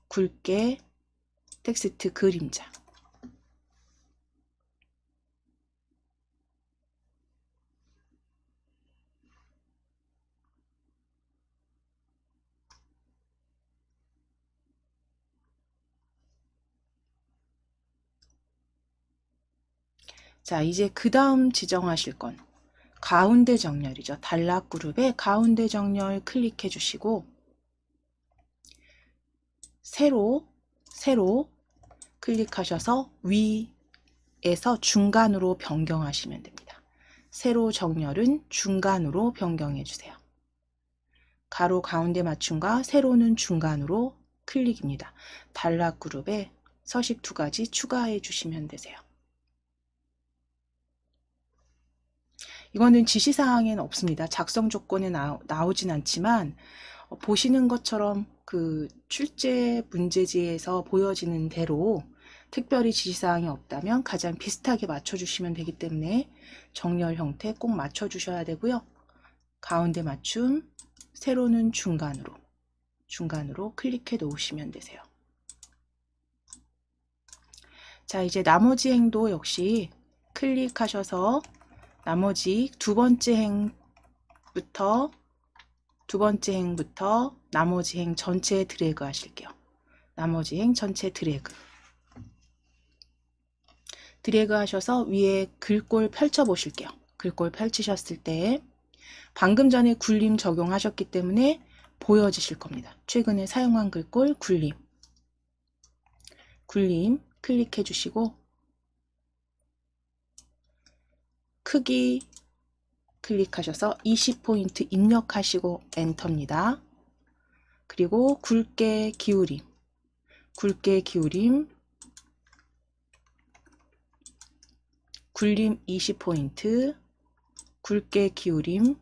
굵게 텍스트 그림자. 자, 이제 그 다음 지정하실 건 가운데 정렬이죠. 단락 그룹의 가운데 정렬 클릭해 주시고 세로 클릭하셔서 위에서 중간으로 변경하시면 됩니다. 세로 정렬은 중간으로 변경해 주세요. 가로 가운데 맞춤과 세로는 중간으로 클릭입니다. 단락 그룹에 서식 2가지 추가해 주시면 되세요. 이거는 지시사항에는 없습니다. 작성 조건에 나오진 않지만 보시는 것처럼 그 출제 문제지에서 보여지는 대로 특별히 지시사항이 없다면 가장 비슷하게 맞춰주시면 되기 때문에 정렬 형태 꼭 맞춰주셔야 되고요. 가운데 맞춤, 세로는 중간으로 클릭해 놓으시면 되세요. 자, 이제 나머지 행도 역시 클릭하셔서 나머지 두 번째 행부터 나머지 행 전체 드래그 하실게요. 나머지 행 전체 드래그 하셔서 위에 글꼴 펼쳐 보실게요. 글꼴 펼치셨을 때 방금 전에 굴림 적용하셨기 때문에 보여지실 겁니다. 최근에 사용한 글꼴 굴림 클릭해 주시고 크기 클릭하셔서 20포인트 입력하시고 엔터입니다. 그리고 굵게 기울임 굴림 20포인트 굵게 기울임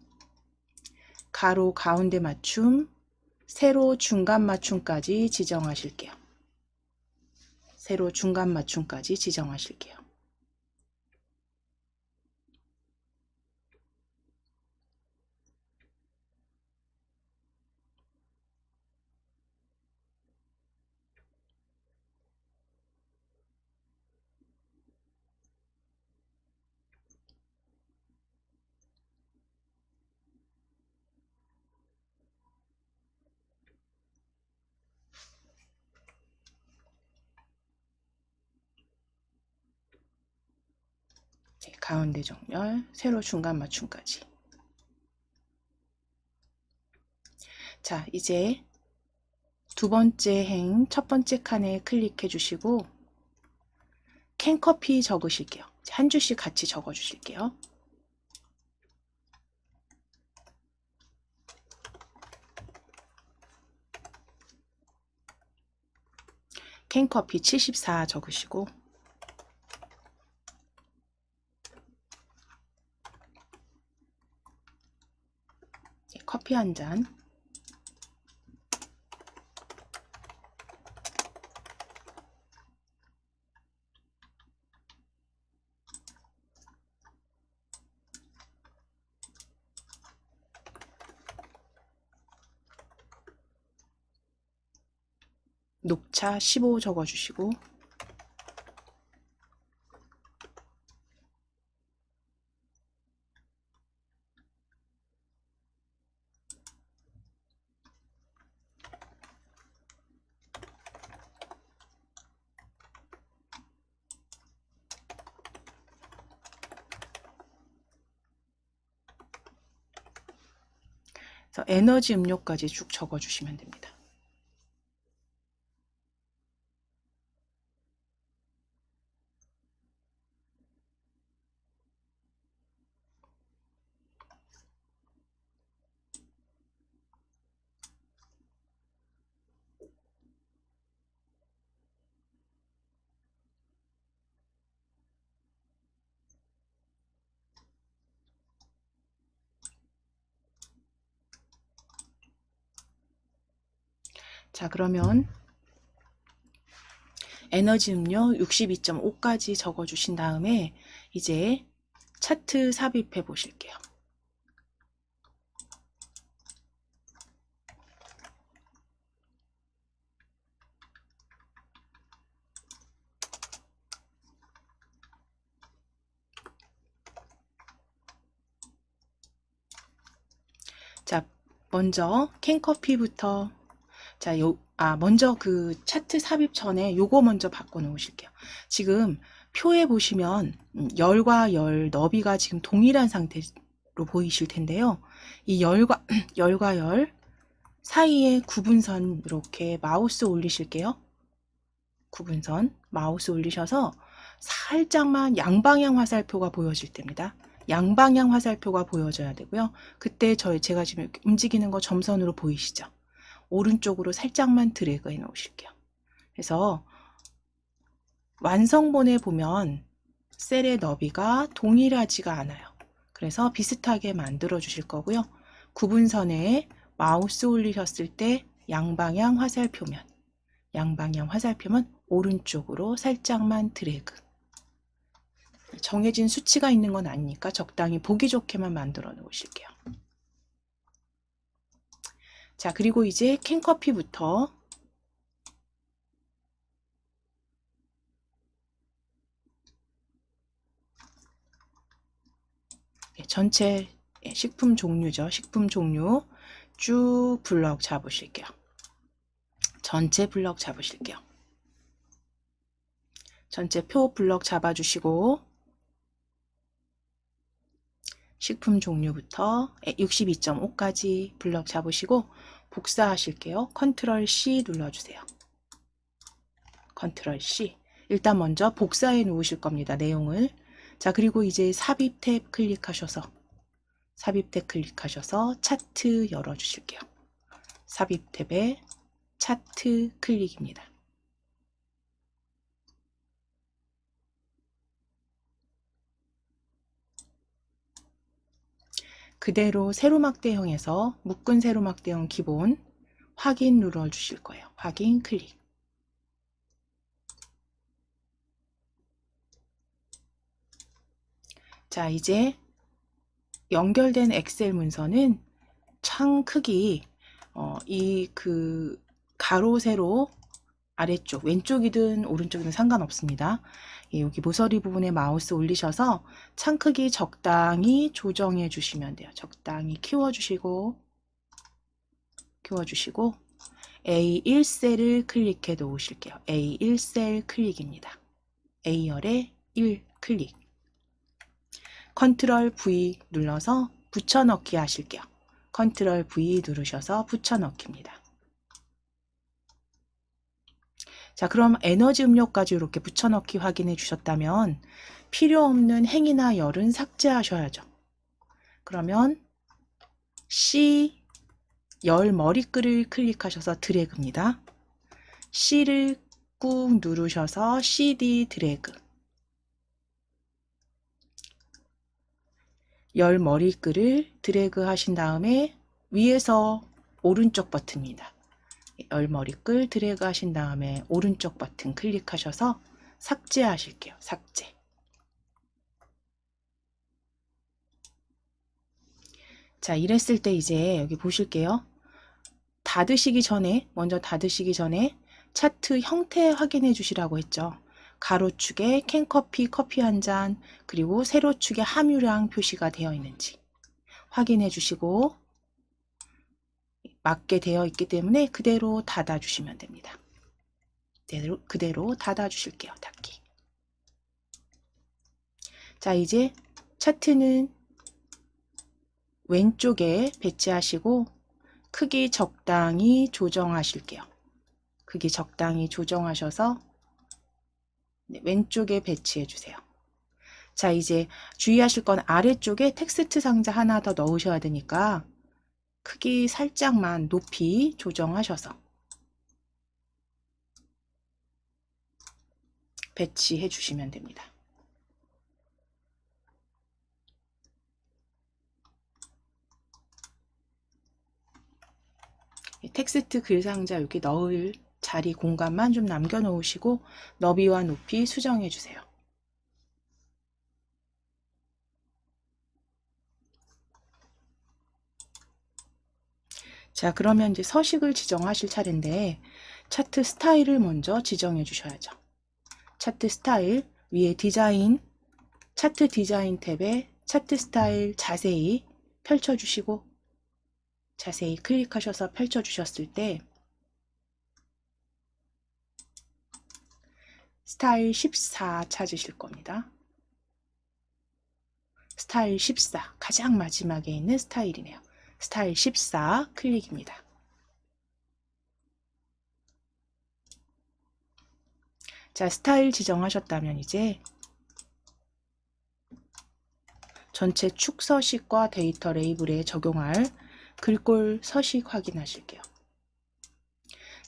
가로 가운데 맞춤 세로 중간 맞춤까지 지정하실게요. 세로 중간 맞춤까지 지정하실게요. 가운데 정렬, 세로 중간 맞춤까지. 자, 이제 두 번째 행, 첫 번째 칸에 클릭해 주시고 캔커피 적으실게요. 한 줄씩 같이 적어 주실게요. 캔커피 74 적으시고 커피 한 잔. 녹차 15 적어주시고 그래서 에너지 음료까지 쭉 적어주시면 됩니다. 자, 그러면 에너지 음료 62.5까지 적어주신 다음에 이제 차트 삽입해 보실게요. 자, 먼저 캔커피부터 자, 먼저 그 차트 삽입 전에 요거 먼저 바꿔 놓으실게요. 지금 표에 보시면 열과 열 너비가 지금 동일한 상태로 보이실 텐데요. 이 열과 열과 열 사이에 구분선 이렇게 마우스 올리실게요. 구분선 마우스 올리셔서 살짝만 양방향 화살표가 보여질 때입니다. 양방향 화살표가 보여져야 되고요. 그때 제가 지금 이렇게 움직이는 거 점선으로 보이시죠? 오른쪽으로 살짝만 드래그 해 놓으실게요. 그래서 완성본에 보면 셀의 너비가 동일하지가 않아요. 그래서 비슷하게 만들어 주실 거고요. 구분선에 마우스 올리셨을 때 양방향 화살표면 오른쪽으로 살짝만 드래그. 정해진 수치가 있는 건 아니니까 적당히 보기 좋게만 만들어 놓으실게요. 자, 그리고 이제 캔커피부터 전체 식품 종류죠. 식품 종류 쭉 블럭 잡으실게요. 전체 블럭 잡으실게요. 전체 표 블럭 잡아주시고 식품 종류부터 62.5까지 블럭 잡으시고 복사하실게요. 컨트롤 C 눌러주세요. 컨트롤 C. 일단 먼저 복사해 놓으실 겁니다. 내용을. 자, 그리고 이제 삽입 탭 클릭하셔서 차트 열어주실게요. 삽입 탭에 차트 클릭입니다. 그대로 세로막대형에서 묶은 세로막대형 기본 확인 눌러주실 거예요. 확인 클릭. 자, 이제 연결된 엑셀 문서는 창 크기 이 가로 세로 아래쪽 왼쪽이든 오른쪽이든 상관없습니다. 여기 모서리 부분에 마우스 올리셔서 창 크기 적당히 조정해 주시면 돼요. 적당히 키워주시고 A1셀을 클릭해 놓으실게요. A1셀 클릭입니다. A열에 1 클릭. 컨트롤 V 눌러서 붙여넣기 하실게요. 컨트롤 V 누르셔서 붙여넣기입니다. 자, 그럼 에너지 음료까지 이렇게 붙여넣기 확인해 주셨다면 필요 없는 행이나 열은 삭제하셔야죠. 그러면 C 열 머리글을 클릭하셔서 드래그입니다. C를 꾹 누르셔서 CD 드래그. 열 머리글을 드래그 하신 다음에 위에서 오른쪽 버튼입니다. 열 머리글 드래그 하신 다음에 오른쪽 버튼 클릭하셔서 삭제하실게요. 삭제. 자, 이랬을 때 이제 여기 보실게요. 먼저 닫으시기 전에 차트 형태 확인해 주시라고 했죠. 가로축에 캔커피 커피 한 잔, 그리고 세로축에 함유량 표시가 되어 있는지 확인해 주시고 맞게 되어 있기 때문에 그대로 닫아 주시면 됩니다. 그대로 닫아 주실게요. 닫기. 자, 이제 차트는 왼쪽에 배치하시고 크기 적당히 조정하실게요. 크기 적당히 조정하셔서 왼쪽에 배치해 주세요. 자, 이제 주의하실 건 아래쪽에 텍스트 상자 하나 더 넣으셔야 되니까 크기 살짝만 높이 조정하셔서 배치해 주시면 됩니다. 텍스트 글 상자 여기 넣을 자리 공간만 좀 남겨 놓으시고 너비와 높이 수정해 주세요. 자, 그러면 이제 서식을 지정하실 차례인데 차트 스타일을 먼저 지정해 주셔야죠. 차트 스타일 위에 디자인, 차트 디자인 탭에 차트 스타일 자세히 펼쳐주시고 자세히 클릭하셔서 펼쳐주셨을 때 스타일 14 찾으실 겁니다. 스타일 14, 가장 마지막에 있는 스타일이네요. 스타일 14 클릭입니다. 자, 스타일 지정하셨다면 이제 전체 축 서식과 데이터 레이블에 적용할 글꼴 서식 확인하실게요.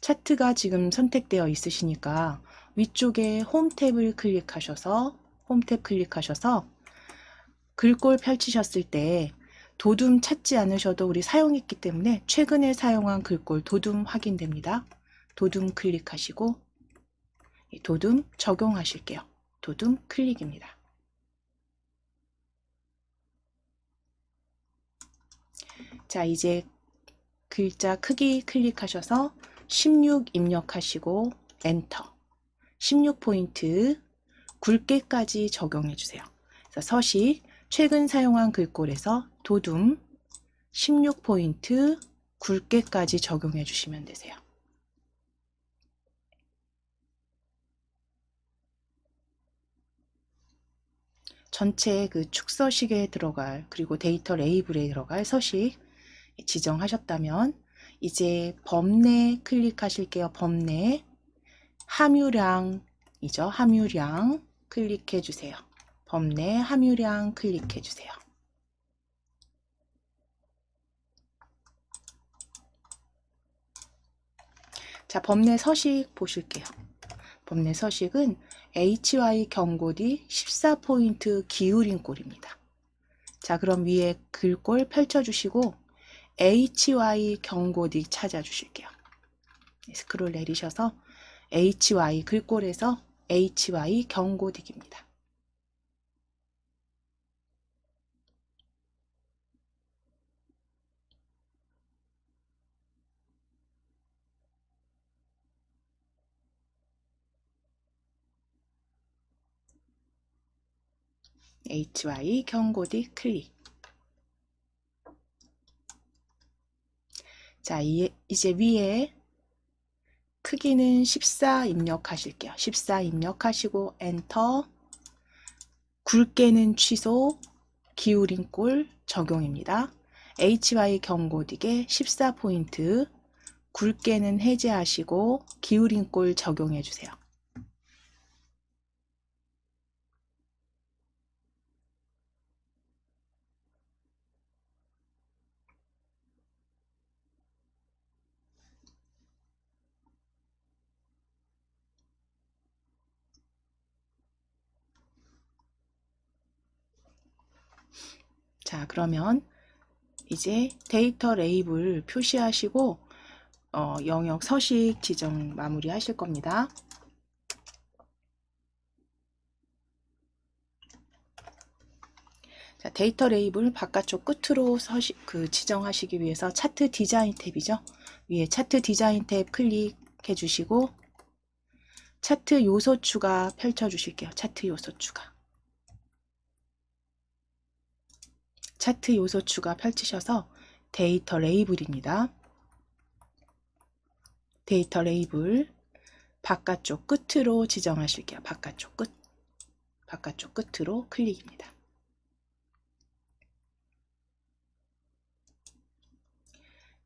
차트가 지금 선택되어 있으시니까 위쪽에 홈 탭을 클릭하셔서 글꼴 펼치셨을 때 도둠 찾지 않으셔도 우리 사용했기 때문에 최근에 사용한 글꼴 도둠 확인됩니다. 도둠 클릭하시고 도둠 적용하실게요. 도둠 클릭입니다. 자, 이제 글자 크기 클릭하셔서 16 입력하시고 엔터. 16포인트 굵게까지 적용해 주세요. 그래서 서식 최근 사용한 글꼴에서 도둠 16포인트 굵게까지 적용해 주시면 되세요. 전체 그 축서식에 들어갈 그리고 데이터 레이블에 들어갈 서식 지정하셨다면 이제 범내 클릭하실게요. 범내 함유량이죠. 함유량 클릭해 주세요. 범내 함유량 클릭해 주세요. 자, 범내 서식 보실게요. 범내 서식은 HY 경고디 14포인트 기울인 꼴입니다. 자, 그럼 위에 글꼴 펼쳐주시고 HY 경고디 찾아주실게요. 스크롤 내리셔서 HY 글꼴에서 HY 경고딕입니다. HY 경고딕 클릭. 자, 이제 위에 크기는 14 입력하실게요. 14 입력하시고 엔터. 굵게는 취소, 기울인 꼴 적용입니다. HY 경고딕에 14포인트, 굵게는 해제하시고 기울인 꼴 적용해 주세요. 자, 그러면 이제 데이터 레이블 표시하시고 영역 서식 지정 마무리 하실 겁니다. 자, 데이터 레이블 바깥쪽 끝으로 지정하시기 위해서 차트 디자인 탭이죠. 위에 차트 디자인 탭 클릭해 주시고 차트 요소 추가 펼쳐 주실게요. 차트 요소 추가. 차트 요소 추가 펼치셔서 데이터 레이블입니다. 데이터 레이블 바깥쪽 끝으로 지정하실게요. 바깥쪽 끝으로 클릭입니다.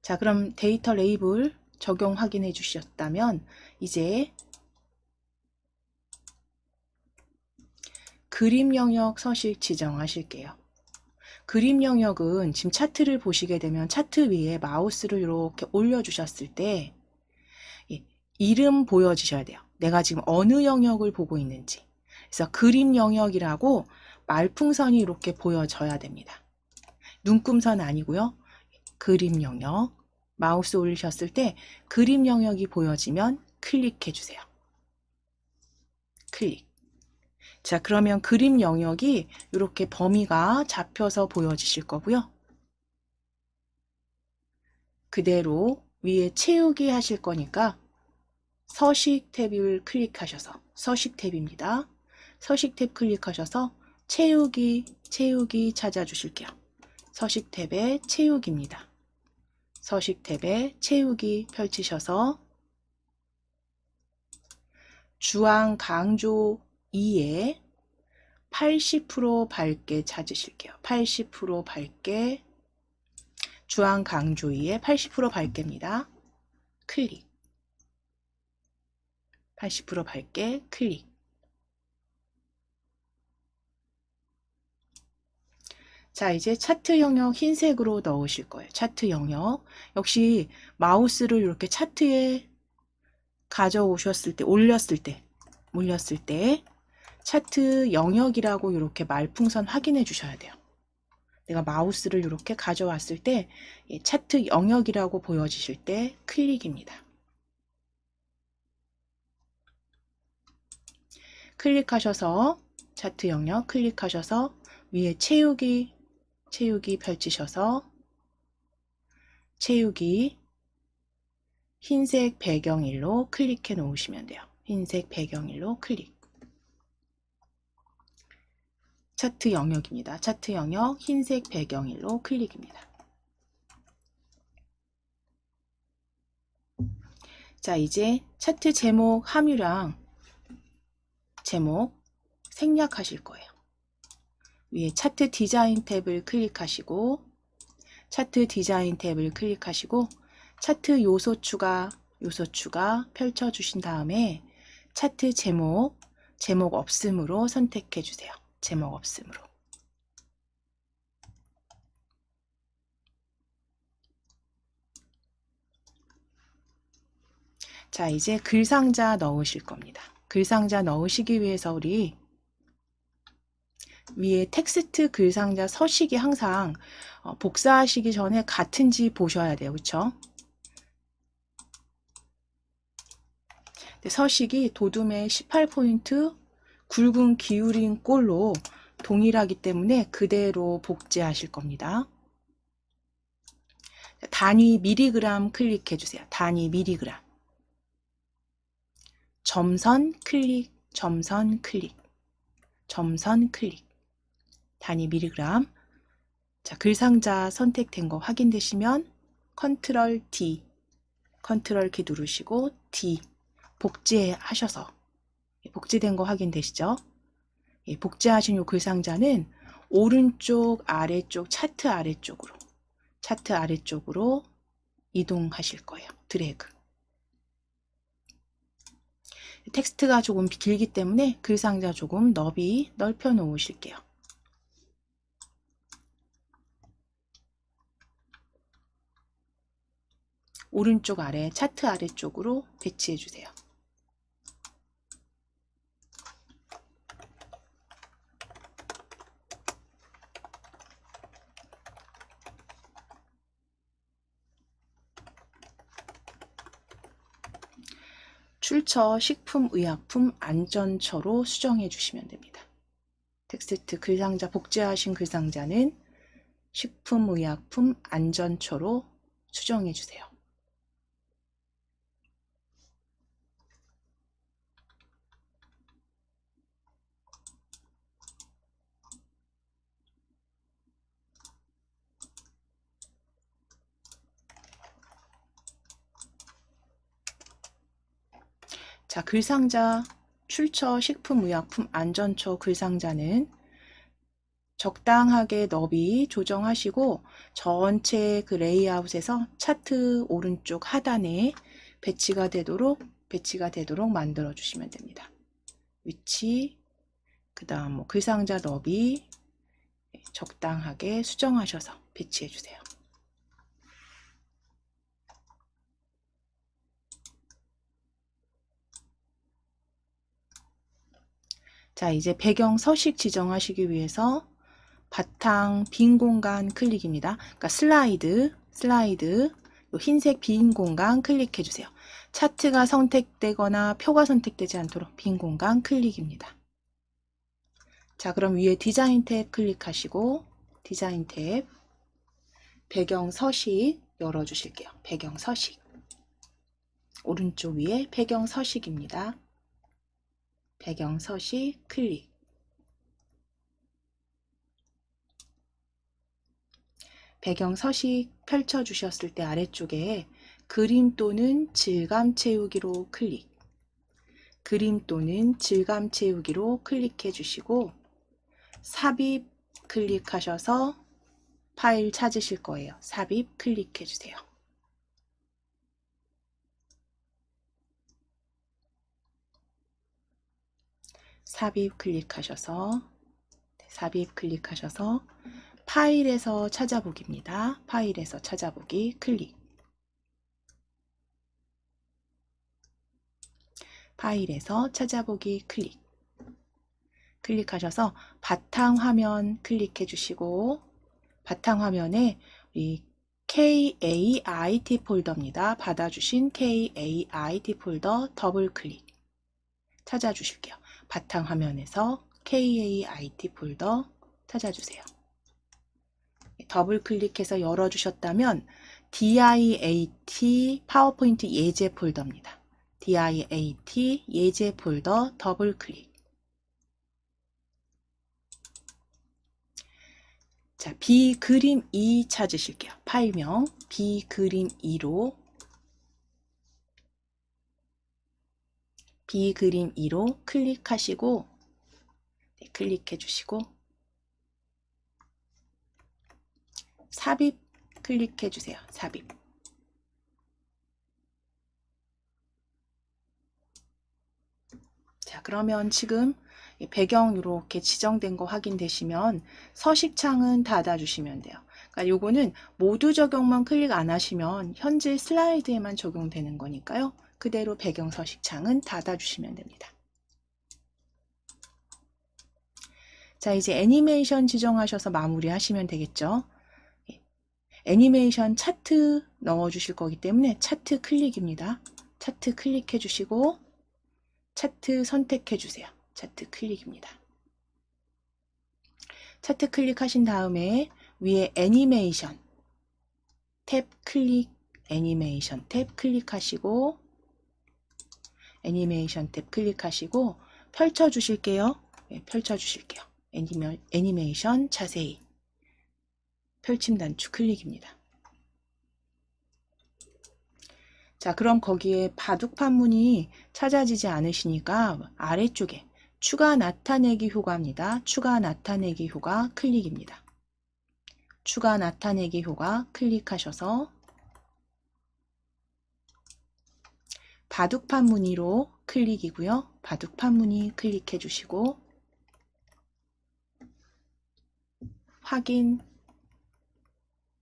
자, 그럼 데이터 레이블 적용 확인해 주셨다면 이제 그림 영역 서식 지정하실게요. 그림 영역은 지금 차트를 보시게 되면 차트 위에 마우스를 이렇게 올려주셨을 때 이름 보여주셔야 돼요. 내가 지금 어느 영역을 보고 있는지. 그래서 그림 영역이라고 말풍선이 이렇게 보여져야 됩니다. 눈금선 아니고요. 그림 영역. 마우스 올리셨을 때 그림 영역이 보여지면 클릭해 주세요. 클릭. 자, 그러면 그림 영역이 이렇게 범위가 잡혀서 보여지실 거고요. 그대로 위에 채우기 하실 거니까 서식 탭을 클릭하셔서 서식 탭입니다. 서식 탭 클릭하셔서 채우기 찾아주실게요. 서식 탭에 채우기입니다. 서식 탭에 채우기 펼치셔서 주황 강조 2에 80% 밝게 찾으실게요. 80% 밝게, 주황 강조 2에 80% 밝게입니다. 클릭. 80% 밝게 클릭. 자, 이제 차트 영역 흰색으로 넣으실 거예요. 차트 영역. 역시 마우스를 이렇게 차트에 가져오셨을 때, 올렸을 때 차트 영역이라고 이렇게 말풍선 확인해 주셔야 돼요. 내가 마우스를 이렇게 가져왔을 때 차트 영역이라고 보여지실 때 클릭입니다. 클릭하셔서 차트 영역 클릭하셔서 위에 채우기 펼치셔서 채우기 흰색 배경일로 클릭해 놓으시면 돼요. 흰색 배경일로 클릭. 차트 영역입니다. 차트 영역 흰색 배경일로 클릭입니다. 자, 이제 차트 제목 함유량 제목 생략하실 거예요. 위에 차트 디자인 탭을 클릭하시고 차트 디자인 탭을 클릭하시고 차트 요소 추가 펼쳐 주신 다음에 차트 제목 없음으로 선택해 주세요. 제목 없음으로. 자, 이제 글상자 넣으실 겁니다. 글상자 넣으시기 위해서 우리 위에 텍스트 글상자 서식이 항상 복사하시기 전에 같은지 보셔야 돼요. 그렇죠? 서식이 도둠의 18포인트 굵은 기울인 꼴로 동일하기 때문에 그대로 복제하실 겁니다. 단위 미리그램 클릭해 주세요. 단위 미리그램. 점선 클릭, 점선 클릭, 점선 클릭. 단위 미리그램. 자, 글상자 선택된 거 확인되시면 컨트롤 D, 컨트롤 키 누르시고 D 복제하셔서 복제된 거 확인되시죠? 복제하신 이 글상자는 오른쪽 아래쪽 차트 아래쪽으로 이동하실 거예요. 드래그. 텍스트가 조금 길기 때문에 글상자 조금 너비 넓혀 놓으실게요. 오른쪽 아래 차트 아래쪽으로 배치해 주세요. 출처 식품의약품 안전처로 수정해 주시면 됩니다. 텍스트 글상자 복제하신 글상자는 식품의약품 안전처로 수정해 주세요. 자, 글상자 출처 식품의약품 안전처 글상자는 적당하게 너비 조정하시고 전체 그 레이아웃에서 차트 오른쪽 하단에 배치가 되도록 만들어 주시면 됩니다. 위치, 그 다음 뭐 글상자 너비 적당하게 수정하셔서 배치해 주세요. 자, 이제 배경 서식 지정하시기 위해서 바탕 빈 공간 클릭입니다. 그러니까 슬라이드 흰색 빈 공간 클릭해 주세요. 차트가 선택되거나 표가 선택되지 않도록 빈 공간 클릭입니다. 자, 그럼 위에 디자인 탭 클릭하시고 디자인 탭 배경 서식 열어 주실게요. 배경 서식 오른쪽 위에 배경 서식입니다. 배경 서식 클릭. 배경 서식 펼쳐 주셨을 때 아래쪽에 그림 또는 질감 채우기로 클릭. 그림 또는 질감 채우기로 클릭해 주시고 삽입 클릭하셔서 파일 찾으실 거예요. 삽입 클릭해 주세요. 삽입 클릭하셔서 파일에서 찾아보기입니다. 파일에서 찾아보기 클릭. 파일에서 찾아보기 클릭. 클릭하셔서 바탕화면 클릭해 주시고 바탕화면에 우리 KAIT 폴더입니다. 받아주신 KAIT 폴더 더블 클릭 찾아주실게요. 바탕화면에서 KAIT 폴더 찾아주세요. 더블 클릭해서 열어주셨다면 DIAT 파워포인트 예제 폴더입니다. DIAT 예제 폴더 더블 클릭. 자, 비그림 2 찾으실게요. 파일명 비그림 2로 클릭하시고 클릭해 주시고 삽입 클릭해 주세요. 삽입. 자, 그러면 지금 배경 이렇게 지정된 거 확인되시면 서식창은 닫아주시면 돼요. 그러니까 요거는 모두 적용만 클릭 안 하시면 현재 슬라이드에만 적용되는 거니까요. 그대로 배경 서식창은 닫아주시면 됩니다. 자, 이제 애니메이션 지정하셔서 마무리하시면 되겠죠. 애니메이션 차트 넣어주실 거기 때문에 차트 클릭입니다. 차트 클릭해 주시고 차트 선택해 주세요. 차트 클릭입니다. 차트 클릭하신 다음에 위에 애니메이션 탭 클릭, 애니메이션 탭 클릭하시고 펼쳐 주실게요. 네, 펼쳐 주실게요. 애니메이션 자세히 펼침 단추 클릭입니다. 자, 그럼 거기에 바둑 판문이 찾아지지 않으시니까 아래쪽에 추가 나타내기 효과입니다. 추가 나타내기 효과 클릭입니다. 추가 나타내기 효과 클릭하셔서 바둑판 무늬로 클릭이고요. 바둑판 무늬 클릭해 주시고 확인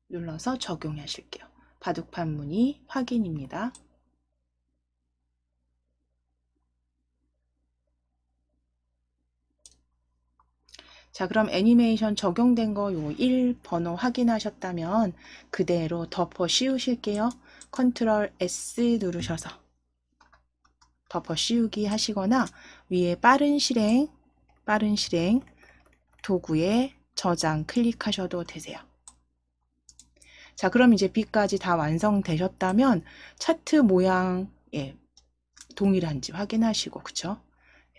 눌러서 적용하실게요. 바둑판 무늬 확인입니다. 자, 그럼 애니메이션 적용된 거 요 1 번호 확인하셨다면 그대로 덮어 씌우실게요. 컨트롤 S 누르셔서 덮어 씌우기 하시거나 위에 빠른 실행 도구에 저장 클릭하셔도 되세요. 자, 그럼 이제 B까지 다 완성되셨다면 차트 모양에 동일한지 확인하시고, 그쵸?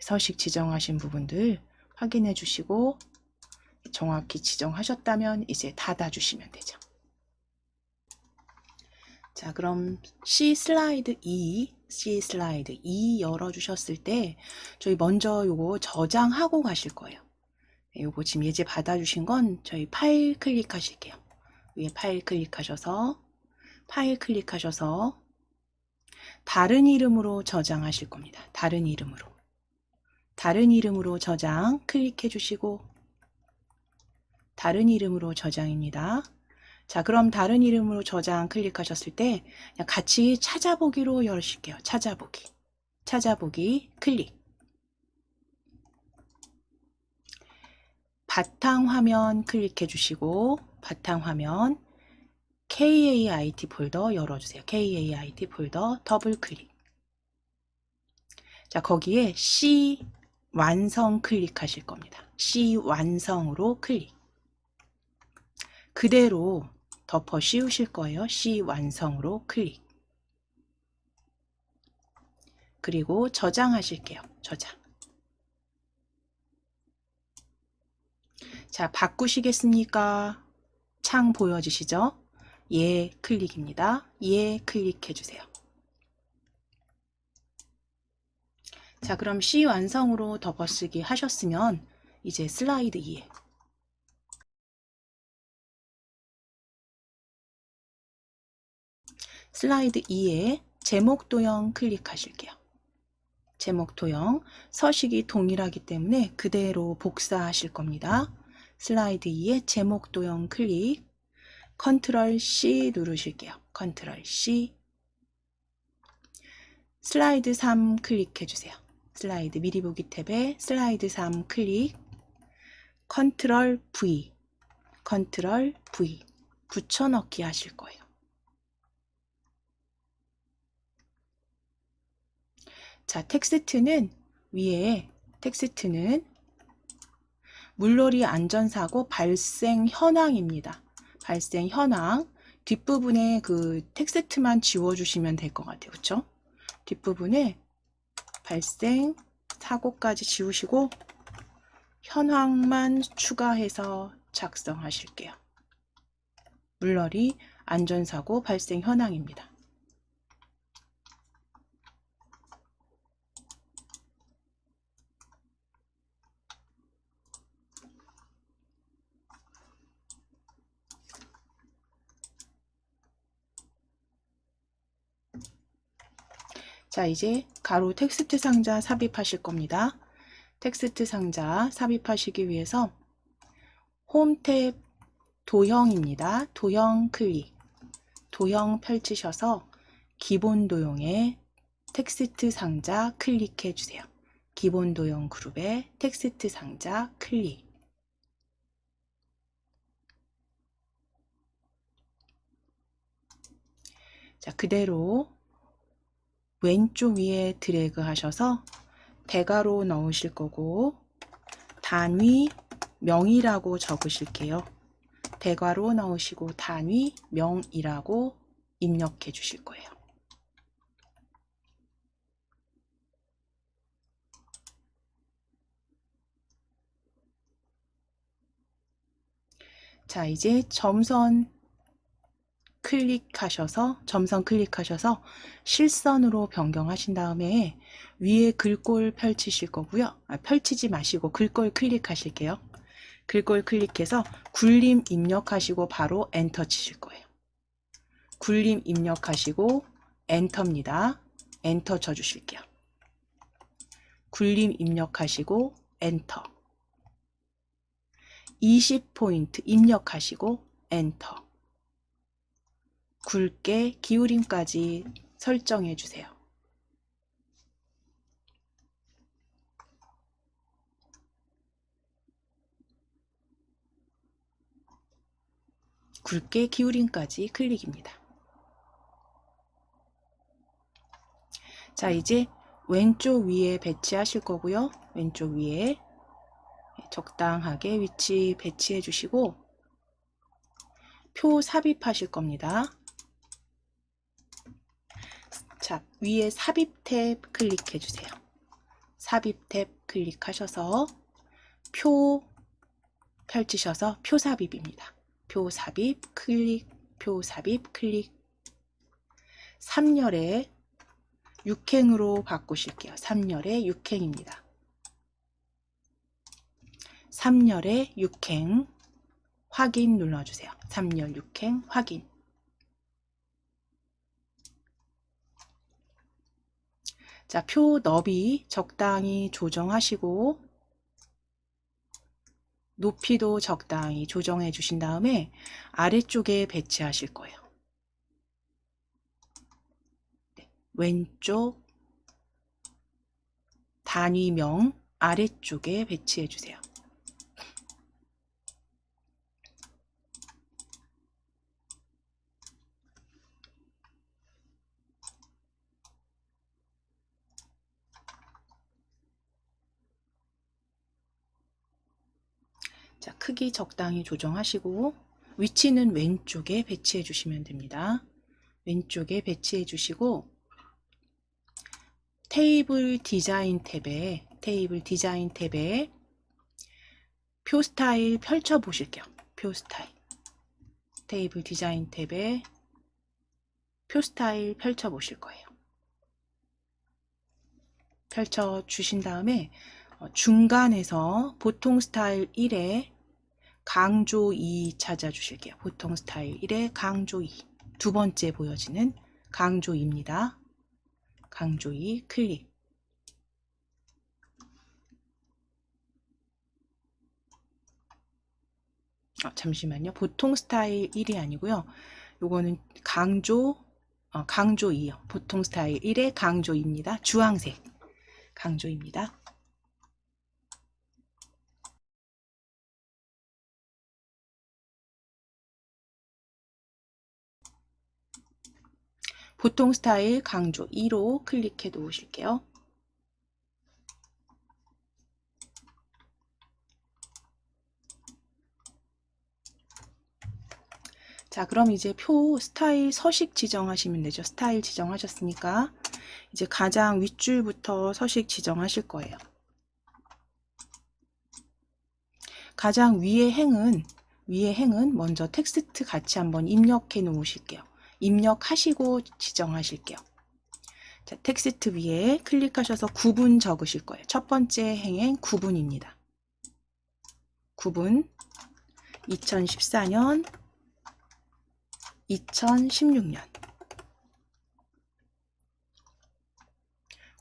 서식 지정하신 부분들 확인해 주시고 정확히 지정하셨다면 이제 닫아주시면 되죠. 자, 그럼 C 슬라이드 2 열어주셨을 때 저희 먼저 요거 저장하고 가실 거예요. 요거 지금 예제 받아주신 건 저희 파일 클릭하실게요. 위에 파일 클릭하셔서 다른 이름으로 저장하실 겁니다. 다른 이름으로 저장 클릭해 주시고 다른 이름으로 저장입니다. 자, 그럼 다른 이름으로 저장 클릭하셨을 때 그냥 같이 찾아보기로 열으실게요. 찾아보기 클릭. 바탕화면 클릭해 주시고 바탕화면 KAIT 폴더 열어주세요. KAIT 폴더 더블 클릭. 자, 거기에 C 완성 클릭하실 겁니다. C 완성으로 클릭. 그대로 덮어 씌우실 거예요. C 완성으로 클릭. 그리고 저장하실게요. 저장. 자, 바꾸시겠습니까? 창 보여지시죠? 예 클릭입니다. 예 클릭해 주세요. 자, 그럼 C 완성으로 덮어쓰기 하셨으면 이제 슬라이드 2에 제목 도형 클릭하실게요. 제목 도형 서식이 동일하기 때문에 그대로 복사하실 겁니다. 슬라이드 2에 제목 도형 클릭, 컨트롤 C 누르실게요. 컨트롤 C. 슬라이드 3 클릭해 주세요. 슬라이드 미리 보기 탭에 슬라이드 3 클릭, 컨트롤 V 붙여넣기 하실 거예요. 자, 텍스트는 물놀이 안전사고 발생 현황입니다. 발생 현황 뒷부분에 그 텍스트만 지워주시면 될 것 같아요. 그렇죠? 뒷부분에 발생 사고까지 지우시고 현황만 추가해서 작성하실게요. 물놀이 안전사고 발생 현황입니다. 자, 이제 가로 텍스트 상자 삽입하실 겁니다. 텍스트 상자 삽입하시기 위해서 홈 탭 도형입니다. 도형 클릭. 도형 펼치셔서 기본 도형에 텍스트 상자 클릭해 주세요. 기본 도형 그룹에 텍스트 상자 클릭. 자, 그대로 왼쪽 위에 드래그 하셔서 대괄호 넣으실 거고 단위 명이라고 적으실게요. 대괄호 넣으시고 단위 명이라고 입력해 주실 거예요. 자, 이제 점선 점선 클릭하셔서 실선으로 변경하신 다음에 위에 글꼴 펼치실 거고요. 펼치지 마시고 글꼴 클릭하실게요. 글꼴 클릭해서 굴림 입력하시고 바로 엔터 치실 거예요. 굴림 입력하시고 엔터입니다. 엔터 쳐주실게요. 굴림 입력하시고 엔터. 20포인트 입력하시고 엔터. 굵게 기울임까지 설정해 주세요. 굵게 기울임까지 클릭입니다. 자, 이제 왼쪽 위에 배치하실 거고요. 왼쪽 위에 적당하게 위치 배치해 주시고 표 삽입하실 겁니다. 자, 위에 삽입 탭 클릭해 주세요. 삽입 탭 클릭하셔서 표 펼치셔서 표 삽입입니다. 표 삽입 클릭, 표 삽입 클릭. 3열에 6행으로 바꾸실게요. 3열에 6행입니다. 3열에 6행 확인 눌러주세요. 3열 6행 확인. 자, 표 너비 적당히 조정하시고 높이도 적당히 조정해 주신 다음에 아래쪽에 배치하실 거예요. 네, 왼쪽 단위명 아래쪽에 배치해 주세요. 자, 크기 적당히 조정하시고 위치는 왼쪽에 배치해 주시면 됩니다. 왼쪽에 배치해 주시고 테이블 디자인 탭에 표 스타일 펼쳐 보실게요. 표 스타일. 테이블 디자인 탭에 표 스타일 펼쳐 보실 거예요. 펼쳐 주신 다음에 중간에서 보통 스타일 1에 강조 2 찾아 주실게요. 보통 스타일 1에 강조 2. 두 번째 보여지는 강조 2입니다. 강조 2 클릭. 잠시만요. 보통 스타일 1이 아니고요. 요거는 강조 2요. 보통 스타일 1에 강조 2입니다. 주황색 강조입니다. 보통 스타일 강조 2로 클릭해 놓으실게요. 자, 그럼 이제 표 스타일 서식 지정하시면 되죠. 스타일 지정하셨으니까 이제 가장 윗줄부터 서식 지정하실 거예요. 가장 위에 행은 먼저 텍스트 같이 한번 입력해 놓으실게요. 입력하시고 지정하실게요. 자, 텍스트 위에 클릭하셔서 구분 적으실 거예요. 첫 번째 행은 구분입니다. 구분 2014년 2016년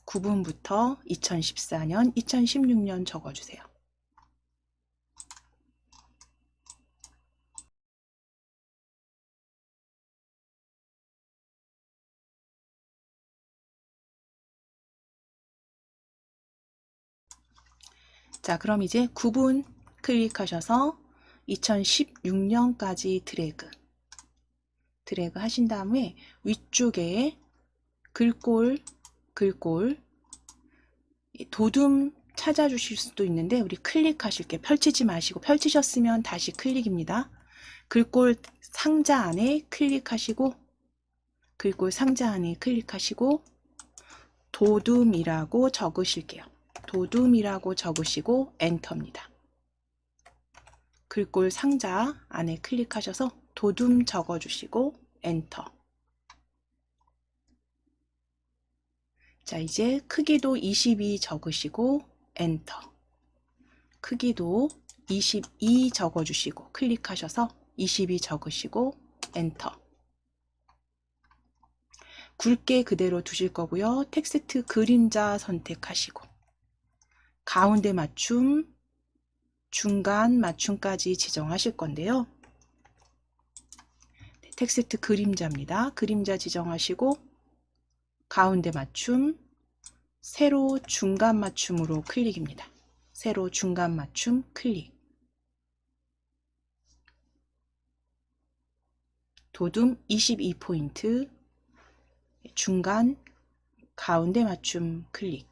구분부터 2014년 2016년 적어주세요. 자, 그럼 이제 구분 클릭하셔서 2016년까지 드래그 하신 다음에 위쪽에 글꼴 도둠 찾아주실 수도 있는데 우리 클릭하실게요. 펼치지 마시고 펼치셨으면 다시 클릭입니다. 글꼴 상자 안에 클릭하시고 도둠이라고 적으실게요. 도둠이라고 적으시고 엔터입니다. 글꼴 상자 안에 클릭하셔서 도둠 적어주시고 엔터. 자, 이제 크기도 22 적으시고 엔터. 크기도 22 적어주시고 클릭하셔서 22 적으시고 엔터. 굵게 그대로 두실 거고요. 텍스트 그림자 선택하시고 가운데 맞춤, 중간 맞춤까지 지정하실 건데요. 텍스트 그림자입니다. 그림자 지정하시고 가운데 맞춤, 세로 중간 맞춤으로 클릭입니다. 세로 중간 맞춤 클릭. 도둠 22포인트, 중간, 가운데 맞춤 클릭.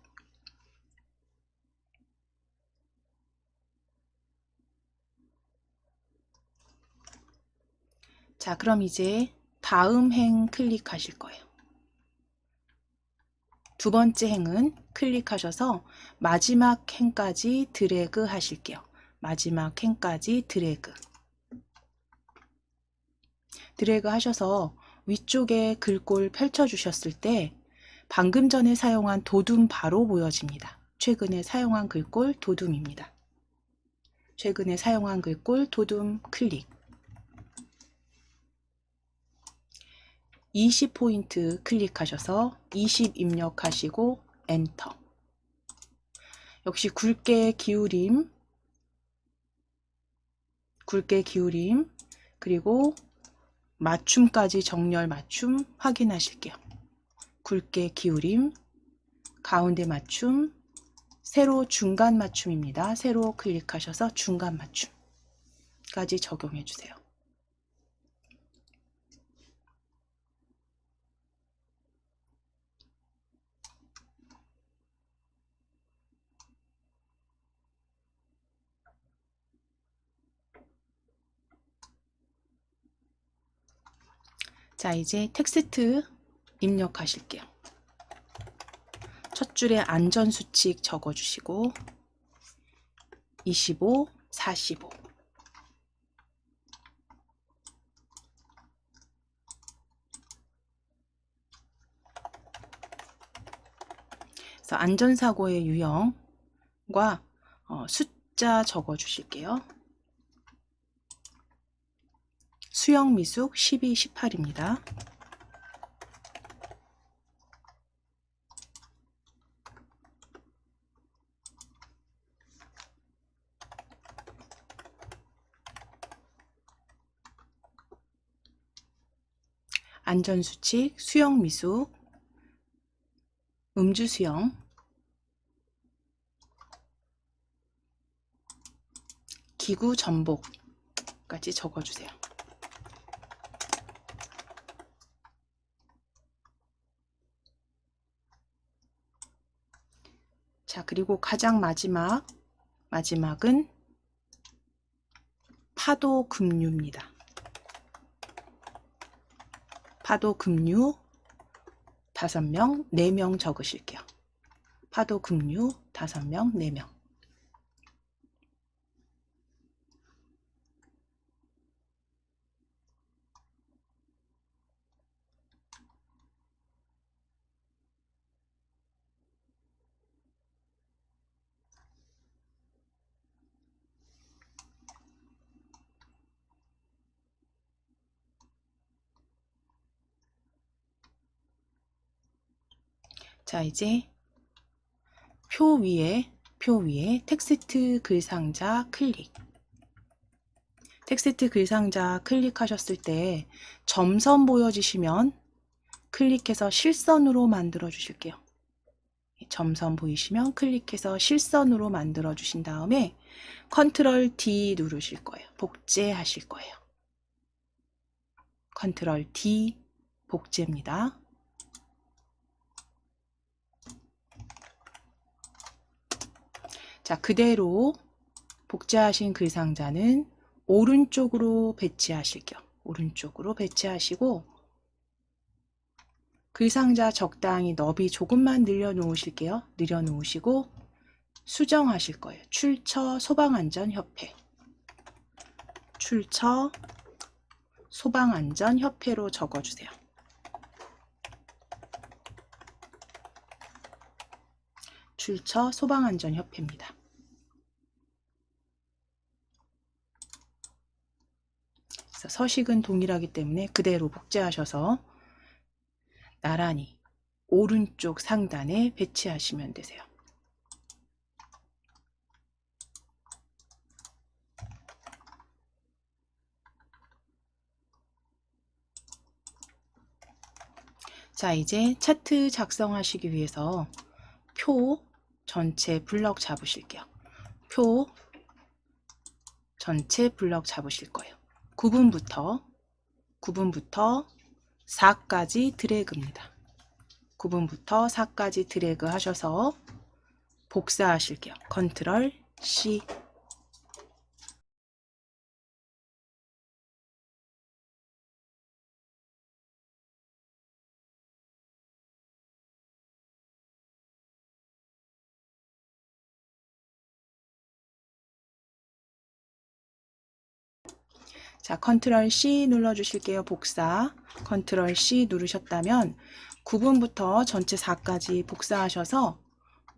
자, 그럼 이제 다음 행 클릭하실 거예요. 두 번째 행은 클릭하셔서 마지막 행까지 드래그 하실게요. 마지막 행까지 드래그. 드래그 하셔서 위쪽에 글꼴 펼쳐 주셨을 때 방금 전에 사용한 도둠 바로 보여집니다. 최근에 사용한 글꼴 도둠입니다. 최근에 사용한 글꼴 도둠 클릭. 20포인트 클릭하셔서 20 입력하시고 엔터. 역시 굵게 기울임, 그리고 맞춤까지 정렬 맞춤 확인하실게요. 굵게 기울임, 가운데 맞춤, 세로 중간 맞춤입니다. 세로 클릭하셔서 중간 맞춤까지 적용해 주세요. 자, 이제 텍스트 입력하실게요. 첫 줄에 안전수칙 적어주시고 25, 45. 그래서 안전사고의 유형과 숫자 적어주실게요. 수영 미숙 12, 18입니다. 안전수칙, 수영 미숙, 음주수영, 기구 전복까지 적어주세요. 자, 그리고 가장 마지막은 파도 급류입니다. 파도 급류 5명, 4명 적으실게요. 파도 급류 5명, 4명. 자, 이제 표 위에 텍스트 글상자 클릭. 텍스트 글상자 클릭하셨을 때 점선 보여지시면 클릭해서 실선으로 만들어 주실게요. 점선 보이시면 클릭해서 실선으로 만들어 주신 다음에 컨트롤 D 누르실 거예요. 복제하실 거예요. 컨트롤 D 복제입니다. 자, 그대로 복제하신 글상자는 오른쪽으로 배치하실게요. 오른쪽으로 배치하시고 글상자 적당히 너비 조금만 늘려놓으실게요. 늘려놓으시고 수정하실 거예요. 출처 소방안전협회. 출처 소방안전협회로 적어주세요. 출처 소방안전협회입니다. 그래서 서식은 동일하기 때문에 그대로 복제하셔서 나란히 오른쪽 상단에 배치하시면 되세요. 자, 이제 차트 작성하시기 위해서 표 전체 블럭 잡으실게요. 표 전체 블럭 잡으실 거예요. 9분부터 4까지 드래그입니다. 9분부터 4까지 드래그 하셔서 복사하실게요. 컨트롤 C. 자, 컨트롤 C 눌러주실게요. 복사. 컨트롤 C 누르셨다면 9분부터 전체 4까지 복사하셔서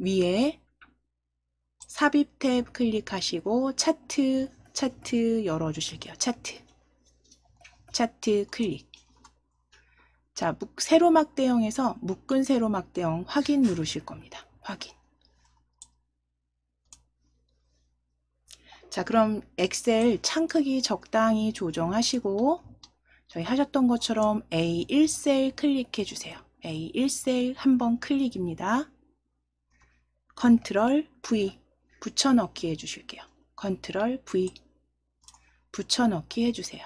위에 삽입 탭 클릭하시고 차트 열어주실게요. 차트 클릭. 자, 세로막 대형에서 묶은 세로막 대형 확인 누르실 겁니다. 확인. 자, 그럼 엑셀 창 크기 적당히 조정하시고 저희 하셨던 것처럼 A1셀 클릭해 주세요. A1셀 한번 클릭입니다. 컨트롤 V 붙여넣기 해주실게요. 컨트롤 V 붙여넣기 해주세요.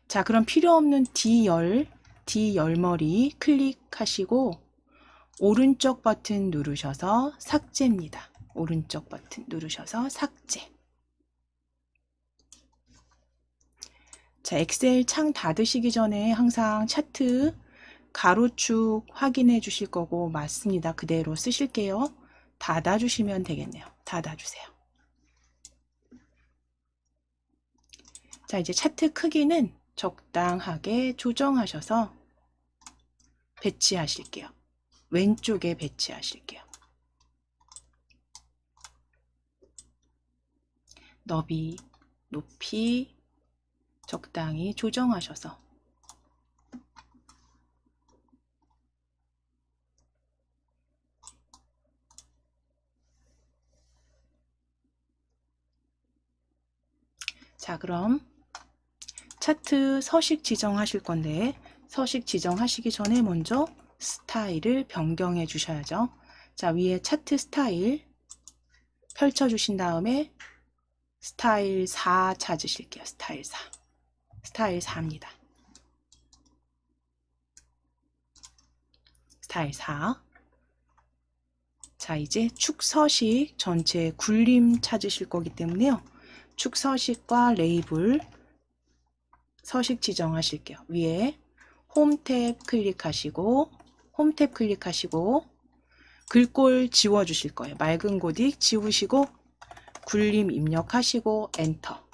자, 그럼 필요없는 D열머리 클릭하시고 오른쪽 버튼 누르셔서 삭제입니다. 오른쪽 버튼 누르셔서 삭제. 자, 엑셀 창 닫으시기 전에 항상 차트 가로축 확인해 주실 거고 맞습니다. 그대로 쓰실게요. 닫아주시면 되겠네요. 닫아주세요. 자, 이제 차트 크기는 적당하게 조정하셔서 배치하실게요. 왼쪽에 배치하실게요. 너비, 높이 적당히 조정하셔서 자, 그럼 차트 서식 지정하실 건데 서식 지정하시기 전에 먼저 스타일을 변경해 주셔야죠. 자, 위에 차트 스타일 펼쳐 주신 다음에 스타일 4 찾으실게요. 스타일 4. 스타일 4입니다. 스타일 4. 자, 이제 축 서식 전체 굴림 찾으실 거기 때문에요. 축 서식과 레이블 서식 지정하실게요. 위에 홈 탭 클릭하시고 글꼴 지워 주실 거예요. 맑은 고딕 지우시고 굴림 입력하시고 엔터.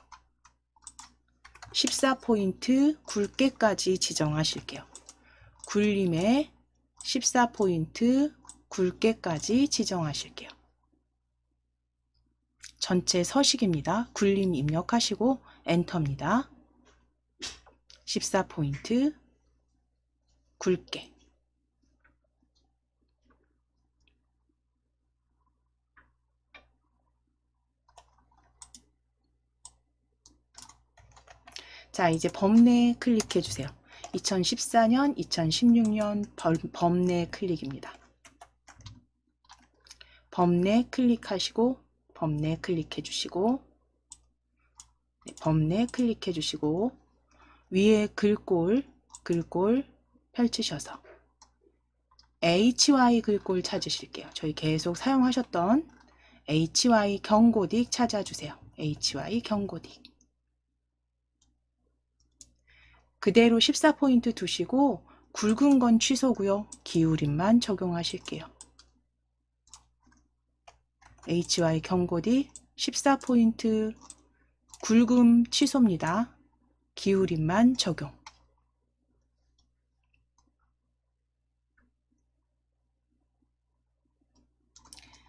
14포인트 굵게까지 지정하실게요. 굴림에 14포인트 굵게까지 지정하실게요. 전체 서식입니다. 굴림 입력하시고 엔터입니다. 14포인트 굵게. 자, 이제 범내 클릭해 주세요. 2014년, 2016년 범내 클릭입니다. 범내 클릭하시고 범내 클릭해 주시고 범내 클릭해 주시고 위에 글꼴 펼치셔서 HY 글꼴 찾으실게요. 저희 계속 사용하셨던 HY 경고딕 찾아주세요. HY 경고딕. 그대로 14포인트 두시고 굵은 건 취소고요. 기울임만 적용하실게요. HY 경고딕 14포인트 굵음 취소입니다. 기울임만 적용.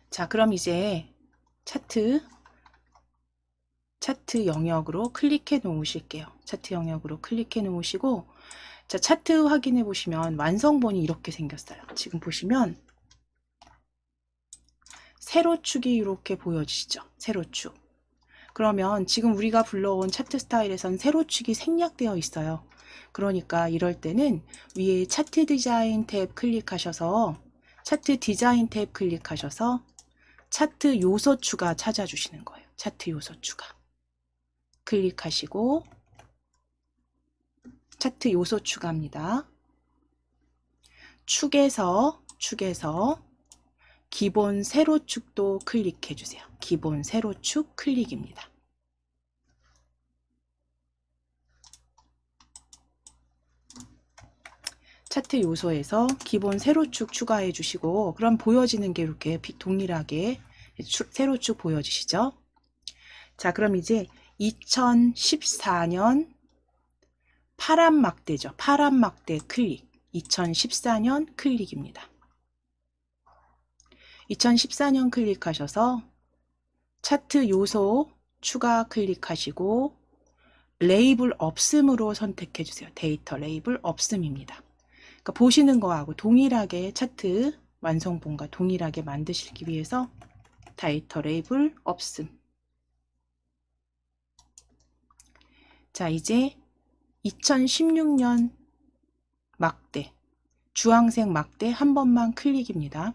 자, 그럼 이제 차트 영역으로 클릭해 놓으실게요. 차트 영역으로 클릭해 놓으시고, 자, 차트 확인해 보시면 완성본이 이렇게 생겼어요. 지금 보시면 세로축이 이렇게 보여지시죠? 세로축. 그러면 지금 우리가 불러온 차트 스타일에선 세로축이 생략되어 있어요. 그러니까 이럴 때는 위에 차트 디자인 탭 클릭하셔서 차트 디자인 탭 클릭하셔서 차트 요소 추가 찾아주시는 거예요. 차트 요소 추가 클릭하시고 차트 요소 추가입니다. 축에서 기본 세로축도 클릭해 주세요. 기본 세로축 클릭입니다. 차트 요소에서 기본 세로축 추가해 주시고, 그럼 보여지는 게 이렇게 동일하게 세로축 보여지시죠? 자, 그럼 이제 2014년 파란 막대죠. 파란 막대 클릭. 2014년 클릭입니다. 2014년 클릭하셔서 차트 요소 추가 클릭하시고 레이블 없음으로 선택해 주세요. 데이터 레이블 없음입니다. 그러니까 보시는 거하고 동일하게 차트 완성본과 동일하게 만드시기 위해서 데이터 레이블 없음. 자, 이제 2016년 막대, 주황색 막대 한 번만 클릭입니다.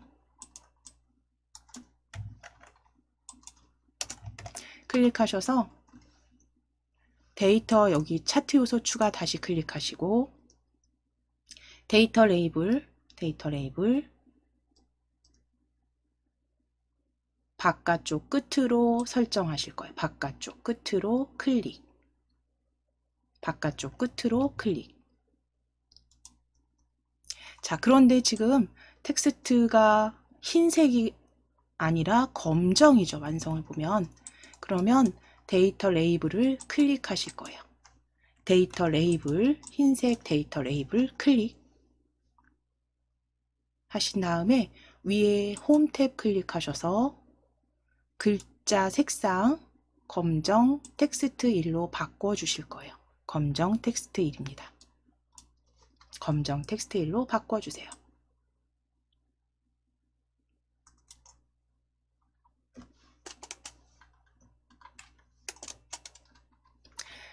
클릭하셔서 데이터 여기 차트 요소 추가 다시 클릭하시고 데이터 레이블 바깥쪽 끝으로 설정하실 거예요. 바깥쪽 끝으로 클릭. 바깥쪽 끝으로 클릭. 자, 그런데 지금 텍스트가 흰색이 아니라 검정이죠. 완성을 보면. 그러면 데이터 레이블을 클릭하실 거예요. 데이터 레이블, 흰색 데이터 레이블 클릭 하신 다음에 위에 홈 탭 클릭하셔서 글자 색상 검정 텍스트 1로 바꿔주실 거예요. 검정 텍스트 1입니다. 검정 텍스트 1로 바꿔주세요.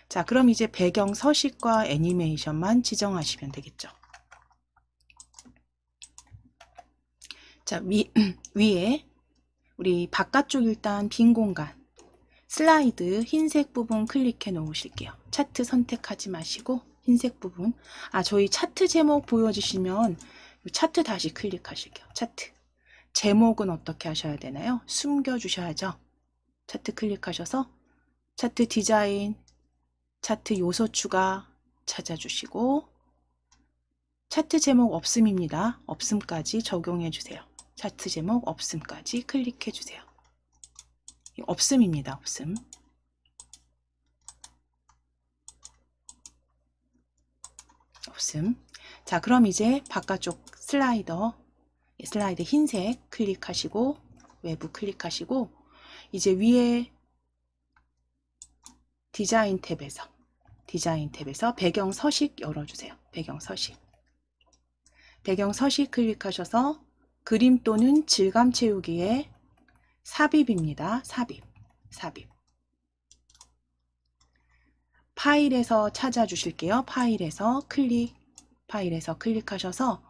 자, 그럼 이제 배경 서식과 애니메이션만 지정하시면 되겠죠. 자, 위에 우리 바깥쪽 일단 빈 공간 슬라이드 흰색 부분 클릭해 놓으실게요. 차트 선택하지 마시고 흰색 부분. 저희 차트 제목 보여주시면 차트 다시 클릭하실게요. 차트 제목은 어떻게 하셔야 되나요? 숨겨 주셔야죠. 차트 클릭하셔서 차트 디자인, 차트 요소 추가 찾아주시고 차트 제목 없음입니다. 없음까지 적용해 주세요. 차트 제목 없음까지 클릭해 주세요. 없음입니다. 없음. 없음. 자, 그럼 이제 바깥쪽 슬라이드 흰색 클릭하시고 외부 클릭하시고 이제 위에 디자인 탭에서 배경 서식 열어주세요. 배경 서식 클릭하셔서 그림 또는 질감 채우기에 삽입입니다. 삽입. 파일에서 찾아주실게요. 파일에서 클릭하셔서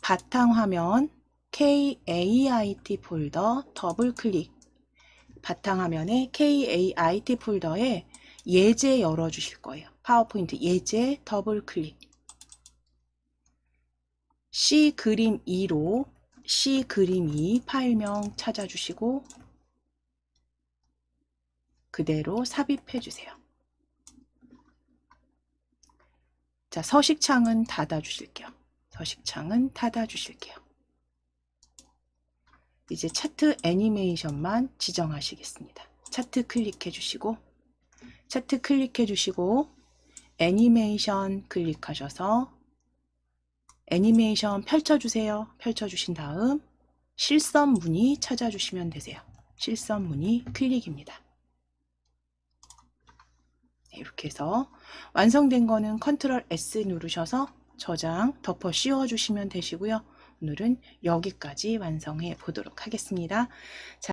바탕화면 KAIT 폴더 더블 클릭. 바탕화면에 KAIT 폴더에 예제 열어주실 거예요. 파워포인트 예제 더블 클릭. C 그림 2로 C 그림 2 파일명 찾아주시고 그대로 삽입해 주세요. 자, 서식창은 닫아주실게요. 이제 차트 애니메이션만 지정하시겠습니다. 차트 클릭해 주시고 차트 클릭해 주시고 애니메이션 클릭하셔서 애니메이션 펼쳐주세요. 펼쳐주신 다음 실선 무늬 찾아주시면 되세요. 실선 무늬 클릭입니다. 이렇게 해서 완성된 거는 컨트롤 S 누르셔서 저장, 덮어 씌워 주시면 되시고요. 오늘은 여기까지 완성해 보도록 하겠습니다. 자,